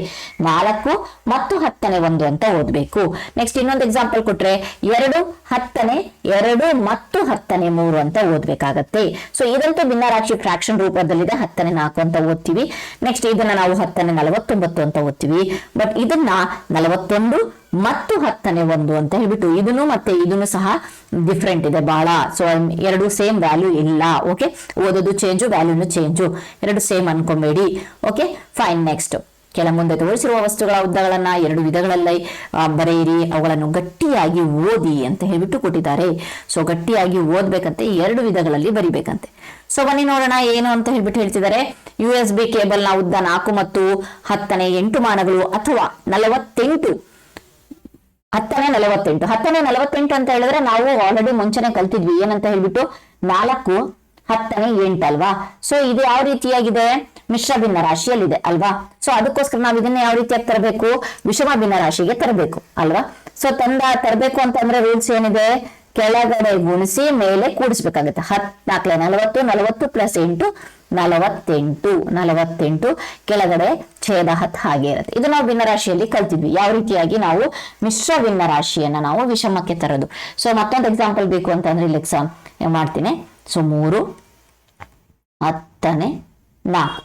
4 ಮತ್ತು 10ನೇ 1 ಅಂತ ಓದ್ಬೇಕು. ನೆಕ್ಸ್ಟ್ ಇನ್ನೊಂದು ಎಕ್ಸಾಂಪಲ್ ಕೊಟ್ರೆ 2 10ನೇ 2 ಮತ್ತು 10ನೇ 3 ಅಂತ ಓದ್ಬೇಕಾಗತ್ತೆ. ಸೊ ಇದಂತೂ ಭಿನ್ನರಾಶಿ ಫ್ರಾಕ್ಷನ್ ರೂಪದಲ್ಲಿದೆ, 10ನೇ 4 ಅಂತ ಓದ್ತೀವಿ. ನೆಕ್ಸ್ಟ್ ಇದನ್ನ ನಾವು 10ನೇ 49 ಅಂತ ಓದ್ತೀವಿ. ಬಟ್ ಇದನ್ನ 41 ಮತ್ತು 10ನೇ 1 ಅಂತ ಹೇಳ್ಬಿಟ್ಟು ಇದನ್ನು ಮತ್ತೆ ಇದನ್ನು ಸಹ ಡಿಫ್ರೆಂಟ್ ಇದೆ ಬಹಳ. ಸೊ ಎರಡು ಸೇಮ್ ವ್ಯಾಲ್ಯೂ ಇಲ್ಲ. ಓಕೆ, ಓದೋದು ಚೇಂಜು, ವ್ಯಾಲ್ಯೂನು ಚೇಂಜು, ಎರಡು ಸೇಮ್ ಅನ್ಕೊಂಬೇಡಿ. Okay fine. ನೆಕ್ಸ್ಟ್ ಕೆಳ ಮುಂದೆ ತೋರಿಸಿರುವ ವಸ್ತುಗಳ ಉದ್ದಗಳನ್ನ 2 ವಿಧಗಳಲ್ಲಿ ಬರೆಯಿರಿ, ಅವುಗಳನ್ನು ಗಟ್ಟಿಯಾಗಿ ಓದಿ ಅಂತ ಹೇಳ್ಬಿಟ್ಟು ಕೊಟ್ಟಿದ್ದಾರೆ. ಸೊ ಗಟ್ಟಿಯಾಗಿ ಓದ್ಬೇಕಂತೆ, 2 ವಿಧಗಳಲ್ಲಿ ಬರಿಬೇಕಂತೆ. ಸೊ ಬನ್ನಿ ನೋಡೋಣ ಏನು ಅಂತ ಹೇಳ್ಬಿಟ್ಟು ಹೇಳ್ತಿದ್ದಾರೆ. USB ಕೇಬಲ್ ನ ಉದ್ದ 4 ಮತ್ತು 10ನೇ 8 ಮಾನಗಳು ಅಥವಾ 48. 10ನೇ 48 ಅಂತ ಹೇಳಿದ್ರೆ ನಾವು ಆಲ್ರೆಡಿ ಮುಂಚೆನೆ ಕಲ್ತಿದ್ವಿ ಏನಂತ ಹೇಳ್ಬಿಟ್ಟು 4 10ನೇ 8 ಅಲ್ವಾ. ಸೊ ಇದು ಯಾವ ರೀತಿಯಾಗಿದೆ? ಮಿಶ್ರ ಭಿನ್ನ ರಾಶಿಯಲ್ಲಿದೆ ಅಲ್ವಾ. ಸೊ ಅದಕ್ಕೋಸ್ಕರ ನಾವು ಇದನ್ನ ಯಾವ ರೀತಿಯಾಗಿ ತರಬೇಕು? ವಿಷಮ ಭಿನ್ನ ರಾಶಿಗೆ ತರಬೇಕು ಅಲ್ವಾ. ಸೊ ತರಬೇಕು ಅಂತಂದ್ರೆ ರೂಲ್ಸ್ ಏನಿದೆ? ಕೆಳಗಡೆ ಗುಣಿಸಿ ಮೇಲೆ ಕೂಡಿಸ್ಬೇಕಾಗುತ್ತೆ. 4 40 40 ಪ್ಲಸ್ 8 48 ಕೆಳಗಡೆ ಛೇದ 10 ಹಾಗೆ ಇರುತ್ತೆ. ಇದು ನಾವು ಭಿನ್ನರಾಶಿಯಲ್ಲಿ ಕಲ್ತಿದ್ವಿ ಯಾವ ರೀತಿಯಾಗಿ ನಾವು ಮಿಶ್ರ ಭಿನ್ನ ರಾಶಿಯನ್ನ ನಾವು ವಿಷಮಕ್ಕೆ ತರೋದು. ಸೊ ಮತ್ತೊಂದು ಎಕ್ಸಾಂಪಲ್ ಬೇಕು ಅಂತಂದ್ರೆ ಇಲ್ಲಿ ಎಕ್ಸಾಮ್ ಮಾಡ್ತೀನಿ. ಸೊ 3 10ನೇ 4.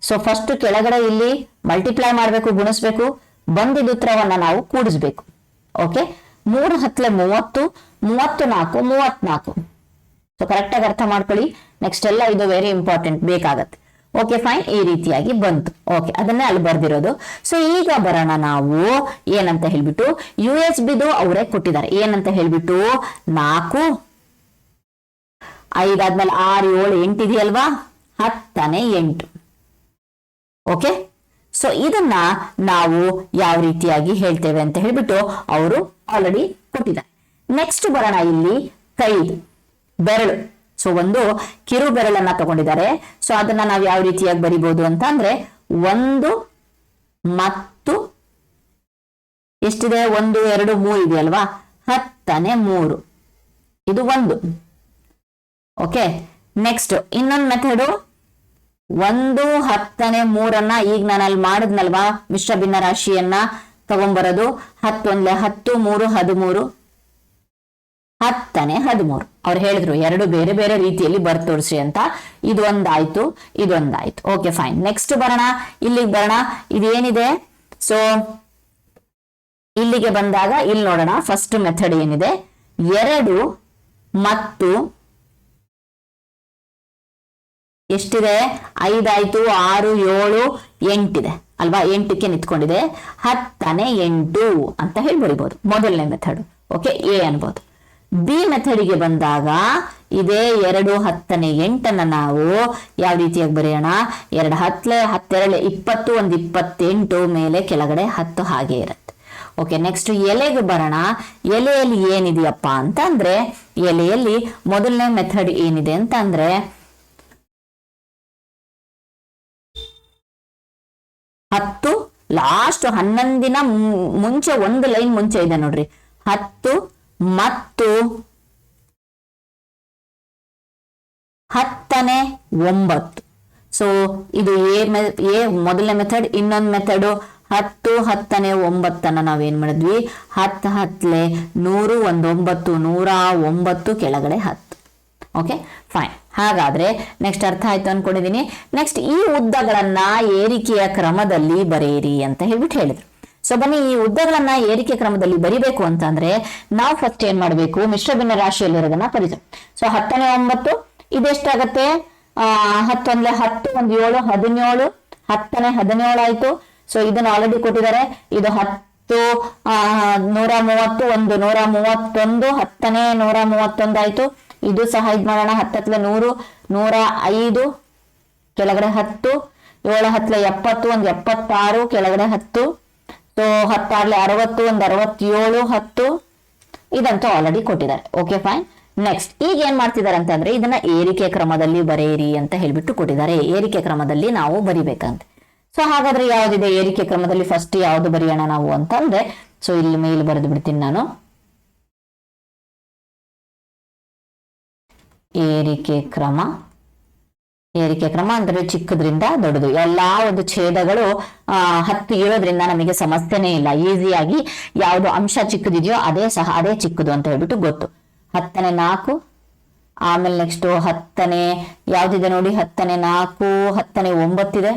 ಸೊ ಫಸ್ಟ್ ಕೆಳಗಡೆ ಇಲ್ಲಿ ಮಲ್ಟಿಪ್ಲೈ ಮಾಡ್ಬೇಕು, ಗುಣಿಸ್ಬೇಕು, ಬಂದಿದ್ದ ಉತ್ತರವನ್ನ ನಾವು ಕೂಡಿಸ್ಬೇಕು. ಓಕೆ, 3 10 30 34 34. ಸೊ ಕರೆಕ್ಟ್ ಆಗಿ ಅರ್ಥ ಮಾಡ್ಕೊಳ್ಳಿ. ನೆಕ್ಸ್ಟ್ ಎಲ್ಲ ಇದು ವೆರಿ ಇಂಪಾರ್ಟೆಂಟ್ ಬೇಕಾಗತ್ತೆ. ಓಕೆ ಫೈನ್, ಈ ರೀತಿಯಾಗಿ ಬಂತು. ಓಕೆ, ಅದನ್ನೇ ಅಲ್ಲಿ ಬರ್ದಿರೋದು. ಸೊ ಈಗ ಬರೋಣ ನಾವು ಏನಂತ ಹೇಳ್ಬಿಟ್ಟು USB ಅವರೇ ಕೊಟ್ಟಿದ್ದಾರೆ. ಏನಂತ ಹೇಳ್ಬಿಟ್ಟು 4 5 ಆದ್ಮೇಲೆ 6 7 8 ಇದೆಯಲ್ವಾ, 10ನೇ 8. ಓಕೆ, ಸೊ ಇದನ್ನ ನಾವು ಯಾವ ರೀತಿಯಾಗಿ ಹೇಳ್ತೇವೆ ಅಂತ ಹೇಳ್ಬಿಟ್ಟು ಅವರು ಆಲ್ರೆಡಿ ಕೊಟ್ಟಿದ್ದಾರೆ. ನೆಕ್ಸ್ಟ್ ಬರೋಣ ಇಲ್ಲಿ ಕೈದು ಬೆರಳು. ಸೊ ಒಂದು ಕಿರು ಬೆರಳನ್ನ ತಗೊಂಡಿದ್ದಾರೆ. ಸೊ ಅದನ್ನ ನಾವು ಯಾವ ರೀತಿಯಾಗಿ ಬರಿಬಹುದು ಅಂತ ಅಂದ್ರೆ 1 ಮತ್ತು ಎಷ್ಟಿದೆ? 1 2 3 ಇದೆಯಲ್ವಾ, 10ನೇ 3 ಇದು 1. ಓಕೆ, ನೆಕ್ಸ್ಟ್ ಇನ್ನೊಂದು ಮೆಥಡು 1 10ನೇ 3 ಈಗ ನಾನು ಅಲ್ಲಿ ಮಾಡಿದ್ನಲ್ವಾ ಮಿಶ್ರ ಭಿನ್ನ ರಾಶಿಯನ್ನ ತಗೊಂಡ್ಬರೋದು. 10 1 10 3 13 10ನೇ 13. ಅವ್ರು ಹೇಳಿದ್ರು 2 ಬೇರೆ ಬೇರೆ ರೀತಿಯಲ್ಲಿ ತೋರಿಸಿ ಅಂತ. ಇದೊಂದಾಯ್ತು, ಇದೊಂದಾಯ್ತು. Okay fine. ನೆಕ್ಸ್ಟ್ ಬರೋಣ, ಇಲ್ಲಿಗೆ ಬರೋಣ. ಇದೇನಿದೆ? ಸೊ ಇಲ್ಲಿಗೆ ಬಂದಾಗ ಇಲ್ಲಿ ನೋಡೋಣ. ಫಸ್ಟ್ ಮೆಥಡ್ ಏನಿದೆ? 2 ಮತ್ತು ಎಷ್ಟಿದೆ? 5 ಆಯ್ತು, 6 7 8 ಇದೆ ಅಲ್ವಾ. 8ಕ್ಕೆ ನಿಂತ್ಕೊಂಡಿದೆ. 10ನೇ 8 ಅಂತ ಹೇಳಿ ಬರಿಬಹುದು, ಮೊದಲನೇ ಮೆಥಡ್. ಓಕೆ, ಎ ಅನ್ಬೋದು. ಬಿ ಮೆಥಡಿಗೆ ಬಂದಾಗ ಇದೇ 2 10ನೇ 8 ನಾವು ಯಾವ ರೀತಿಯಾಗಿ ಬರೆಯೋಣ? 2 10 10 20 1 28 ಮೇಲೆ ಕೆಳಗಡೆ 10 ಹಾಗೆ ಇರುತ್ತೆ. ಓಕೆ, ನೆಕ್ಸ್ಟ್ ಎಲೆಗೆ ಬರೋಣ. ಎಲೆಯಲ್ಲಿ ಏನಿದೆಯಪ್ಪ ಅಂತ ಅಂದ್ರೆ ಎಲೆಯಲ್ಲಿ ಮೊದಲನೇ ಮೆಥಡ್ ಏನಿದೆ ಅಂತ ಅಂದ್ರೆ 10 ಲಾಸ್ಟ್ 11 ಮುಂಚೆ ಒಂದು ಲೈನ್ ಮುಂಚೆ ಇದೆ ನೋಡ್ರಿ. 10 ಮತ್ತು 10ನೇ 9. ಸೊ ಇದು ಎ ಮೊದಲನೇ ಮೆಥಡ್. ಇನ್ನೊಂದು ಮೆಥಡ್ 10 10ನೇ 9 ನಾವೇನ್ ಮಾಡಿದ್ವಿ? 10 10 100 1 9 109 ಕೆಳಗಡೆ 10. Okay fine. ಹಾಗಾದ್ರೆ ನೆಕ್ಸ್ಟ್ ಅರ್ಥ ಆಯ್ತು ಅನ್ಕೊಂಡಿದೀನಿ. ನೆಕ್ಸ್ಟ್ ಈ ಉದ್ದಗಳನ್ನ ಏರಿಕೆಯ ಕ್ರಮದಲ್ಲಿ ಬರೆಯಿರಿ ಅಂತ ಹೇಳ್ಬಿಟ್ಟು ಹೇಳಿದ್ರು. ಸೊ ಬನ್ನಿ, ಈ ಉದ್ದಗಳನ್ನ ಏರಿಕೆ ಕ್ರಮದಲ್ಲಿ ಬರಿಬೇಕು ಅಂತಂದ್ರೆ ನಾವು ಫಸ್ಟ್ ಏನ್ ಮಾಡ್ಬೇಕು? ಮಿಶ್ರ ಭಿನ್ನ ರಾಶಿಯಲ್ಲಿರೋದನ್ನ ಪರಿಚಯ. ಸೊ 10ನೇ 9 ಇದೆಷ್ಟಾಗತ್ತೆ? 10 1 10 1 7 17 10ನೇ 17 ಆಯ್ತು. ಸೊ ಇದನ್ನ ಆಲ್ರೆಡಿ ಕೊಟ್ಟಿದ್ದಾರೆ. ಇದು 10 130 1 131 10ನೇ 131 ಆಯ್ತು. ಇದು ಸಹ ಇದ್ ಮಾಡೋಣ. 10 100 105 ಕೆಳಗಡೆ 10 7 10 70 1 76 ಕೆಳಗಡೆ 10. ಸೊ 10 60 1 67 10. ಇದಂತೂ ಆಲ್ರೆಡಿ ಕೊಟ್ಟಿದ್ದಾರೆ. Okay fine. ನೆಕ್ಸ್ಟ್ ಈಗ ಏನ್ ಮಾಡ್ತಿದ್ದಾರೆ ಅಂತಂದ್ರೆ ಇದನ್ನ ಏರಿಕೆ ಕ್ರಮದಲ್ಲಿ ಬರೆಯಿರಿ ಅಂತ ಹೇಳ್ಬಿಟ್ಟು ಕೊಟ್ಟಿದ್ದಾರೆ. ಏರಿಕೆ ಕ್ರಮದಲ್ಲಿ ನಾವು ಬರಿಬೇಕಂತೆ. ಸೊ ಹಾಗಾದ್ರೆ ಯಾವ್ದಿದೆ ಏರಿಕೆ ಕ್ರಮದಲ್ಲಿ? ಫಸ್ಟ್ ಯಾವ್ದು ಬರೆಯೋಣ ನಾವು ಅಂತಂದ್ರೆ, ಸೊ ಇಲ್ಲಿ ಮೇಲೆ ಬರೆದು ಬಿಡ್ತೀನಿ ನಾನು. ಏರಿಕೆ ಕ್ರಮ. ಏರಿಕೆ ಕ್ರಮ ಅಂದ್ರೆ ಚಿಕ್ಕದ್ರಿಂದ ದೊಡ್ಡದು. ಎಲ್ಲಾ ಒಂದು ಛೇದಗಳು 10 ಇರೋದ್ರಿಂದ ನಮಗೆ ಸಮಸ್ಯೆನೇ ಇಲ್ಲ. ಈಸಿಯಾಗಿ ಯಾವುದು ಅಂಶ ಚಿಕ್ಕದಿದೆಯೋ ಅದೇ ಚಿಕ್ಕದು ಅಂತ ಹೇಳ್ಬಿಟ್ಟು ಗೊತ್ತು. 10ನೇ 4, ಆಮೇಲೆ ನೆಕ್ಸ್ಟ್ 10ನೇ ಯಾವ್ದಿದೆ ನೋಡಿ, 10ನೇ 4, 10ನೇ 9 ಇದೆ.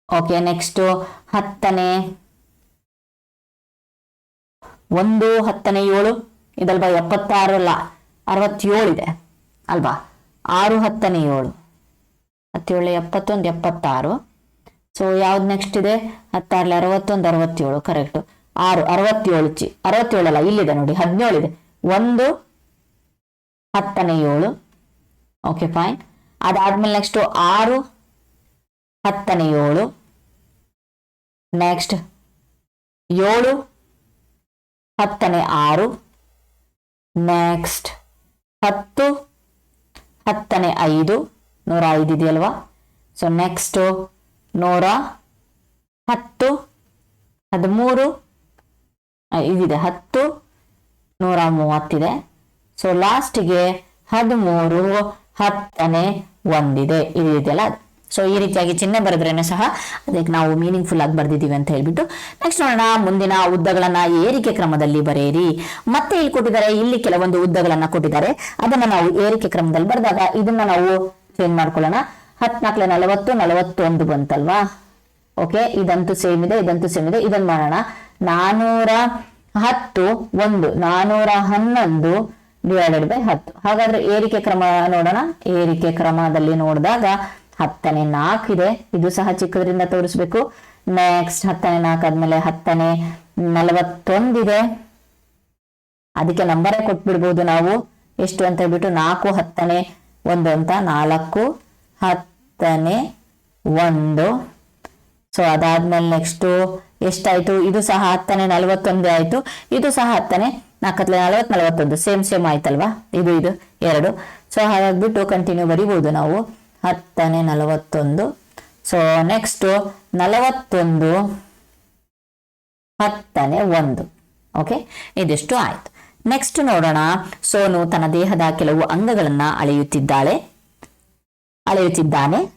ಓಕೆ, ನೆಕ್ಸ್ಟ್ 10ನೇ 1, 10ನೇ 7 ಇದಲ್ವಾ, 76 ಅಲ್ಲ 67 ಇದೆ ಅಲ್ವಾ. 6, 10ನೇ 7, 17, 71, 76. ಸೊ ಯಾವ್ದು ನೆಕ್ಸ್ಟ್ ಇದೆ, 16, 61, 67 ಕರೆಕ್ಟ್. 6, 67 67 ಅಲ್ಲ, ಇಲ್ಲಿದೆ ನೋಡಿ 17 ಇದೆ. 1, 10ನೇ 7. Okay fine. ಅದಾದ್ಮೇಲೆ ನೆಕ್ಸ್ಟ್ 6, 10ನೇ 7. ನೆಕ್ಸ್ಟ್ 7, 10ನೇ 6. ನೆಕ್ಸ್ಟ್ 10, 10ನೇ 5, 105 ಇದೆಯಲ್ವಾ. ಸೊ ನೆಕ್ಸ್ಟ್ 110, 13 ಇದಿದೆ, 10, 130 ಇದೆ. ಸೊ ಲಾಸ್ಟ್ಗೆ 13, 10ನೇ 1 ಇದೆ, ಇದೆಯಲ್ಲ. ಸೊ ಈ ರೀತಿಯಾಗಿ ಚಿಹ್ನೆ ಬರೆದ್ರೇನೆ ಸಹ ಅದಕ್ಕೆ ನಾವು ಮೀನಿಂಗ್ಫುಲ್ ಆಗಿ ಬರ್ದಿದ್ದೀವಿ ಅಂತ ಹೇಳ್ಬಿಟ್ಟು ನೆಕ್ಸ್ಟ್ ನೋಡೋಣ. ಮುಂದಿನ ಉದ್ದಗಳನ್ನ ಏರಿಕೆ ಕ್ರಮದಲ್ಲಿ ಬರೆಯಿರಿ. ಮತ್ತೆ ಇಲ್ಲಿ ಕೊಟ್ಟಿದ್ದಾರೆ, ಇಲ್ಲಿ ಕೆಲವೊಂದು ಉದ್ದಗಳನ್ನ ಕೊಟ್ಟಿದ್ದಾರೆ, ಅದನ್ನ ನಾವು ಏರಿಕೆ ಕ್ರಮದಲ್ಲಿ ಬರೆದಾಗ ಇದನ್ನ ನಾವು ಚೇಂಜ್ ಮಾಡ್ಕೊಳ್ಳೋಣ. 14, 40, 41 ಬಂತಲ್ವಾ. ಓಕೆ, ಇದಂತೂ ಸೇಮ್ ಇದೆ, ಇದಂತೂ ಸೇಮ್ ಇದೆ. ಇದನ್ನ ಮಾಡೋಣ. 410, 1, 411 ಡಿವೈಡೆಡ್ ಬೈ 10. ಹಾಗಾದ್ರೆ ಏರಿಕೆ ಕ್ರಮ ನೋಡೋಣ. ಏರಿಕೆ ಕ್ರಮದಲ್ಲಿ ನೋಡಿದಾಗ 10ನೇ 4 ಇದೆ, ಇದು ಸಹ ಚಿಕ್ಕದ್ರಿಂದ ತೋರಿಸ್ಬೇಕು. ನೆಕ್ಸ್ಟ್ 10ನೇ 4 ಆದ್ಮೇಲೆ 10ನೇ 41 ಇದೆ. ಅದಕ್ಕೆ ನಂಬರೇ ಕೊಟ್ಬಿಡ್ಬೋದು ನಾವು, ಎಷ್ಟು ಅಂತ ಹೇಳ್ಬಿಟ್ಟು 4, 10ನೇ 1 ಅಂತ, 4, 10ನೇ 1. ಸೊ ಅದಾದ್ಮೇಲೆ ನೆಕ್ಸ್ಟ್ ಎಷ್ಟಾಯ್ತು, ಇದು ಸಹ 10ನೇ 41 ಆಯ್ತು, ಇದು ಸಹ 10ನೇ 4, 40, 41 ಸೇಮ್ ಆಯ್ತಲ್ವಾ. ಇದು 2. ಸೊ ಹಾಗಾಗ್ಬಿಟ್ಟು ಕಂಟಿನ್ಯೂ ಬರಿಬಹುದು ನಾವು. 10ನೇ 41. So next 41, 10ನೇ 1. ಓಕೆ, ಇದಿಷ್ಟು ಆಯ್ತು. ನೆಕ್ಸ್ಟ್ ನೋಡೋಣ. ಸೋನು ತನ್ನ ದೇಹದ ಕೆಲವು ಅಂಗಗಳನ್ನ ಅಳೆಯುತ್ತಿದ್ದಾನೆ.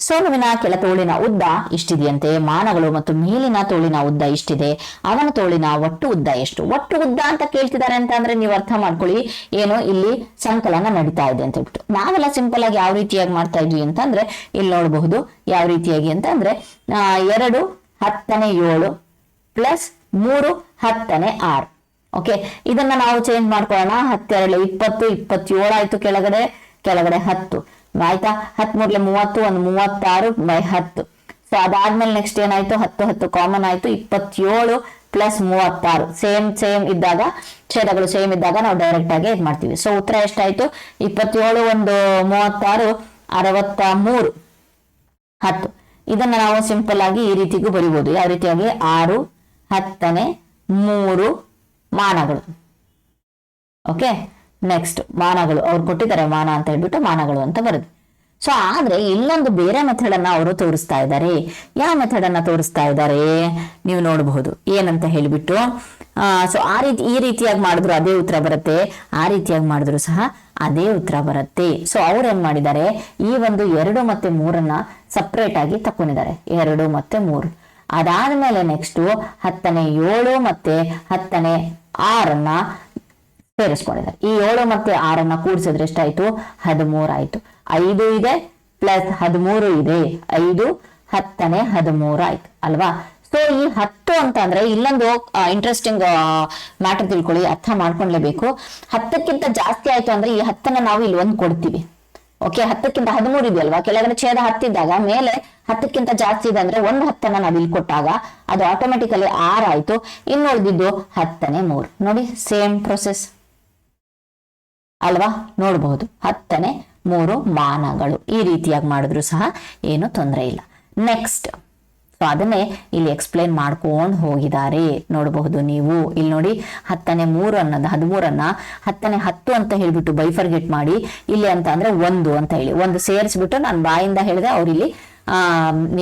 ಸೋನುವಿನ ಕೆಳ ತೋಳಿನ ಉದ್ದ ಇಷ್ಟಿದೆಯಂತೆ. ಮಾನಗಳು ಮತ್ತು ಮೇಲಿನ ತೋಳಿನ ಉದ್ದ ಇಷ್ಟಿದೆ. ಅವನ ತೋಳಿನ ಒಟ್ಟು ಉದ್ದ ಎಷ್ಟು? ಒಟ್ಟು ಉದ್ದ ಅಂತ ಕೇಳ್ತಿದ್ದಾರೆ ಅಂತ ಅಂದ್ರೆ ನೀವು ಅರ್ಥ ಮಾಡ್ಕೊಳ್ಳಿ, ಏನು ಇಲ್ಲಿ ಸಂಕಲನ ನಡೀತಾ ಇದೆ ಅಂತ ಹೇಳ್ಬಿಟ್ಟು. ನಾವೆಲ್ಲ ಸಿಂಪಲ್ ಆಗಿ ಯಾವ ರೀತಿಯಾಗಿ ಮಾಡ್ತಾ ಇದ್ವಿ ಅಂತಂದ್ರೆ ಇಲ್ಲಿ ನೋಡಬಹುದು. ಯಾವ ರೀತಿಯಾಗಿ ಅಂತ ಅಂದ್ರೆ 2, 10ನೇ 7 ಪ್ಲಸ್ 3, 10ನೇ 6. ಓಕೆ, ಇದನ್ನ ನಾವು ಚೇಂಜ್ ಮಾಡ್ಕೊಳ್ಳೋಣ. 12, 20, 27 ಆಯ್ತು. ಕೆಳಗಡೆ 10 ಆಯ್ತಾ. 13, 30, 36 ಬೈ 10. ಸೊ ಅದಾದ್ಮೇಲೆ ನೆಕ್ಸ್ಟ್ ಏನಾಯ್ತು, 10, 10 ಕಾಮನ್ ಆಯ್ತು. 27 ಪ್ಲಸ್ 36 ಸೇಮ್ ಇದ್ದಾಗ, ಛೇದಗಳು ಸೇಮ್ ಇದ್ದಾಗ ನಾವು ಡೈರೆಕ್ಟ್ ಆಗಿ ಇದು ಮಾಡ್ತೀವಿ. ಸೊ ಉತ್ತರ ಎಷ್ಟಾಯ್ತು, 27, 36, 63, 10. ಇದನ್ನ ನಾವು ಸಿಂಪಲ್ ಆಗಿ ಈ ರೀತಿಗೂ ಬರಿಬಹುದು. ಯಾವ ರೀತಿಯಾಗಿ 6, 10ನೇ 3 ಮಾನಗಳು. ಓಕೆ, ನೆಕ್ಸ್ಟ್ ಮಾನಗಳು ಅವ್ರು ಕೊಟ್ಟಿದ್ದಾರೆ, ಮಾನ ಅಂತ ಹೇಳ್ಬಿಟ್ಟು ಮಾನಗಳು ಅಂತ ಬರುತ್ತೆ. ಸೊ ಆದ್ರೆ ಇಲ್ಲೊಂದು ಬೇರೆ ಮೆಥಡ್ ಅನ್ನ ಅವರು ತೋರಿಸ್ತಾ ಇದ್ದಾರೆ. ಯಾವ ಮೆಥಡ್ ಅನ್ನ ತೋರಿಸ್ತಾ ಇದ್ದಾರೆ ನೀವು ನೋಡಬಹುದು. ಏನಂತ ಹೇಳ್ಬಿಟ್ಟು ಸೊ ಈ ರೀತಿಯಾಗಿ ಮಾಡಿದ್ರು ಅದೇ ಉತ್ತರ ಬರುತ್ತೆ, ಆ ರೀತಿಯಾಗಿ ಮಾಡಿದ್ರು ಸಹ ಅದೇ ಉತ್ತರ ಬರುತ್ತೆ. ಸೊ ಅವ್ರು ಏನ್ ಮಾಡಿದ್ದಾರೆ, ಈ ಒಂದು 2 ಮತ್ತೆ 3 ಸಪ್ರೇಟ್ ಆಗಿ ತಕೊಂಡಿದ್ದಾರೆ, 2 ಮತ್ತೆ 3. ಅದಾದ್ಮೇಲೆ ನೆಕ್ಸ್ಟ್ 10ನೇ 7 ಮತ್ತೆ 10ನೇ 6 ಸೇರಿಸ್ಕೊಂಡಿದ್ದಾರೆ. ಈ 7 ಮತ್ತೆ 6 ಕೂಡಿಸಿದ್ರೆ ಎಷ್ಟಾಯ್ತು, 13 ಆಯ್ತು. 5 ಇದೆ ಪ್ಲಸ್ 13 ಇದೆ, 5, 10ನೇ 13 ಆಯ್ತು ಅಲ್ವಾ. ಸೊ ಈ 10 ಅಂತ ಅಂದ್ರೆ ಇಲ್ಲೊಂದು ಇಂಟ್ರೆಸ್ಟಿಂಗ್ ಮ್ಯಾಟರ್ ತಿಳ್ಕೊಳ್ಳಿ, ಅರ್ಥ ಮಾಡ್ಕೊಂಡ್ಲೇಬೇಕು. 10ಕ್ಕಿಂತ ಜಾಸ್ತಿ ಆಯ್ತು ಅಂದ್ರೆ ಈ 10ನ್ನ ನಾವು ಇಲ್ಲಿ 1 ಕೊಡ್ತೀವಿ. ಓಕೆ, 10ಕ್ಕಿಂತ 13 ಇದೆಯಲ್ವಾ, ಕೆಳಗಡೆ ಛೇದ 10 ಇದ್ದಾಗ ಮೇಲೆ 10ಕ್ಕಿಂತ ಜಾಸ್ತಿ ಇದೆ ಅಂದ್ರೆ 1 10ನ್ನ ನಾವು ಇಲ್ಲಿ ಕೊಟ್ಟಾಗ ಅದು ಆಟೋಮೆಟಿಕಲಿ 6 ಆಯ್ತು. ಇನ್ನು ಉಳಿದಿದ್ದು 10ನೇ 3. ನೋಡಿ ಸೇಮ್ ಪ್ರೊಸೆಸ್ ಅಲ್ವಾ, ನೋಡಬಹುದು. 10ನೇ 3 ಮಾನಗಳು. ಈ ರೀತಿಯಾಗಿ ಮಾಡಿದ್ರು ಸಹ ಏನು ತೊಂದರೆ ಇಲ್ಲ. ನೆಕ್ಸ್ಟ್ ಸೊ ಅದನ್ನೇ ಇಲ್ಲಿ ಎಕ್ಸ್ಪ್ಲೈನ್ ಮಾಡ್ಕೊಂಡು ಹೋಗಿದ್ದಾರೆ, ನೋಡಬಹುದು ನೀವು. ಇಲ್ಲಿ ನೋಡಿ 10ನೇ 3 ಅನ್ನೋದು 13ನ್ನ 10ನೇ 10 ಅಂತ ಹೇಳ್ಬಿಟ್ಟು ಬೈಫರ್ಗೆಟ್ ಮಾಡಿ ಇಲ್ಲಿ ಅಂತ ಅಂದ್ರೆ 1 ಅಂತ ಹೇಳಿ 1 ಸೇರಿಸ್ಬಿಟ್ಟು ನಾನು ಬಾಯಿಂದ ಹೇಳಿದೆ, ಅವ್ರು ಇಲ್ಲಿ